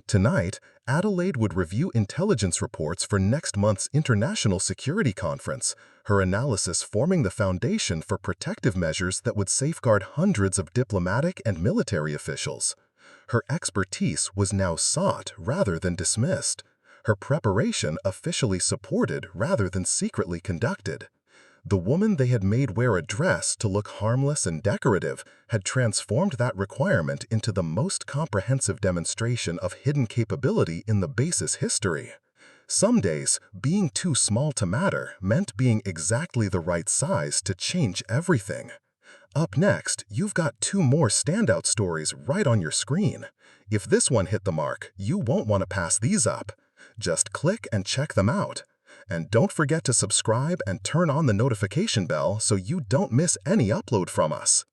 Tonight, Adelaide would review intelligence reports for next month's International Security Conference, her analysis forming the foundation for protective measures that would safeguard hundreds of diplomatic and military officials. Her expertise was now sought rather than dismissed, her preparation officially supported rather than secretly conducted. The woman they had made wear a dress to look harmless and decorative had transformed that requirement into the most comprehensive demonstration of hidden capability in the base's history. Some days, being too small to matter meant being exactly the right size to change everything. Up next, you've got 2 more standout stories right on your screen. If this one hit the mark, you won't want to pass these up. Just click and check them out. And don't forget to subscribe and turn on the notification bell so you don't miss any upload from us.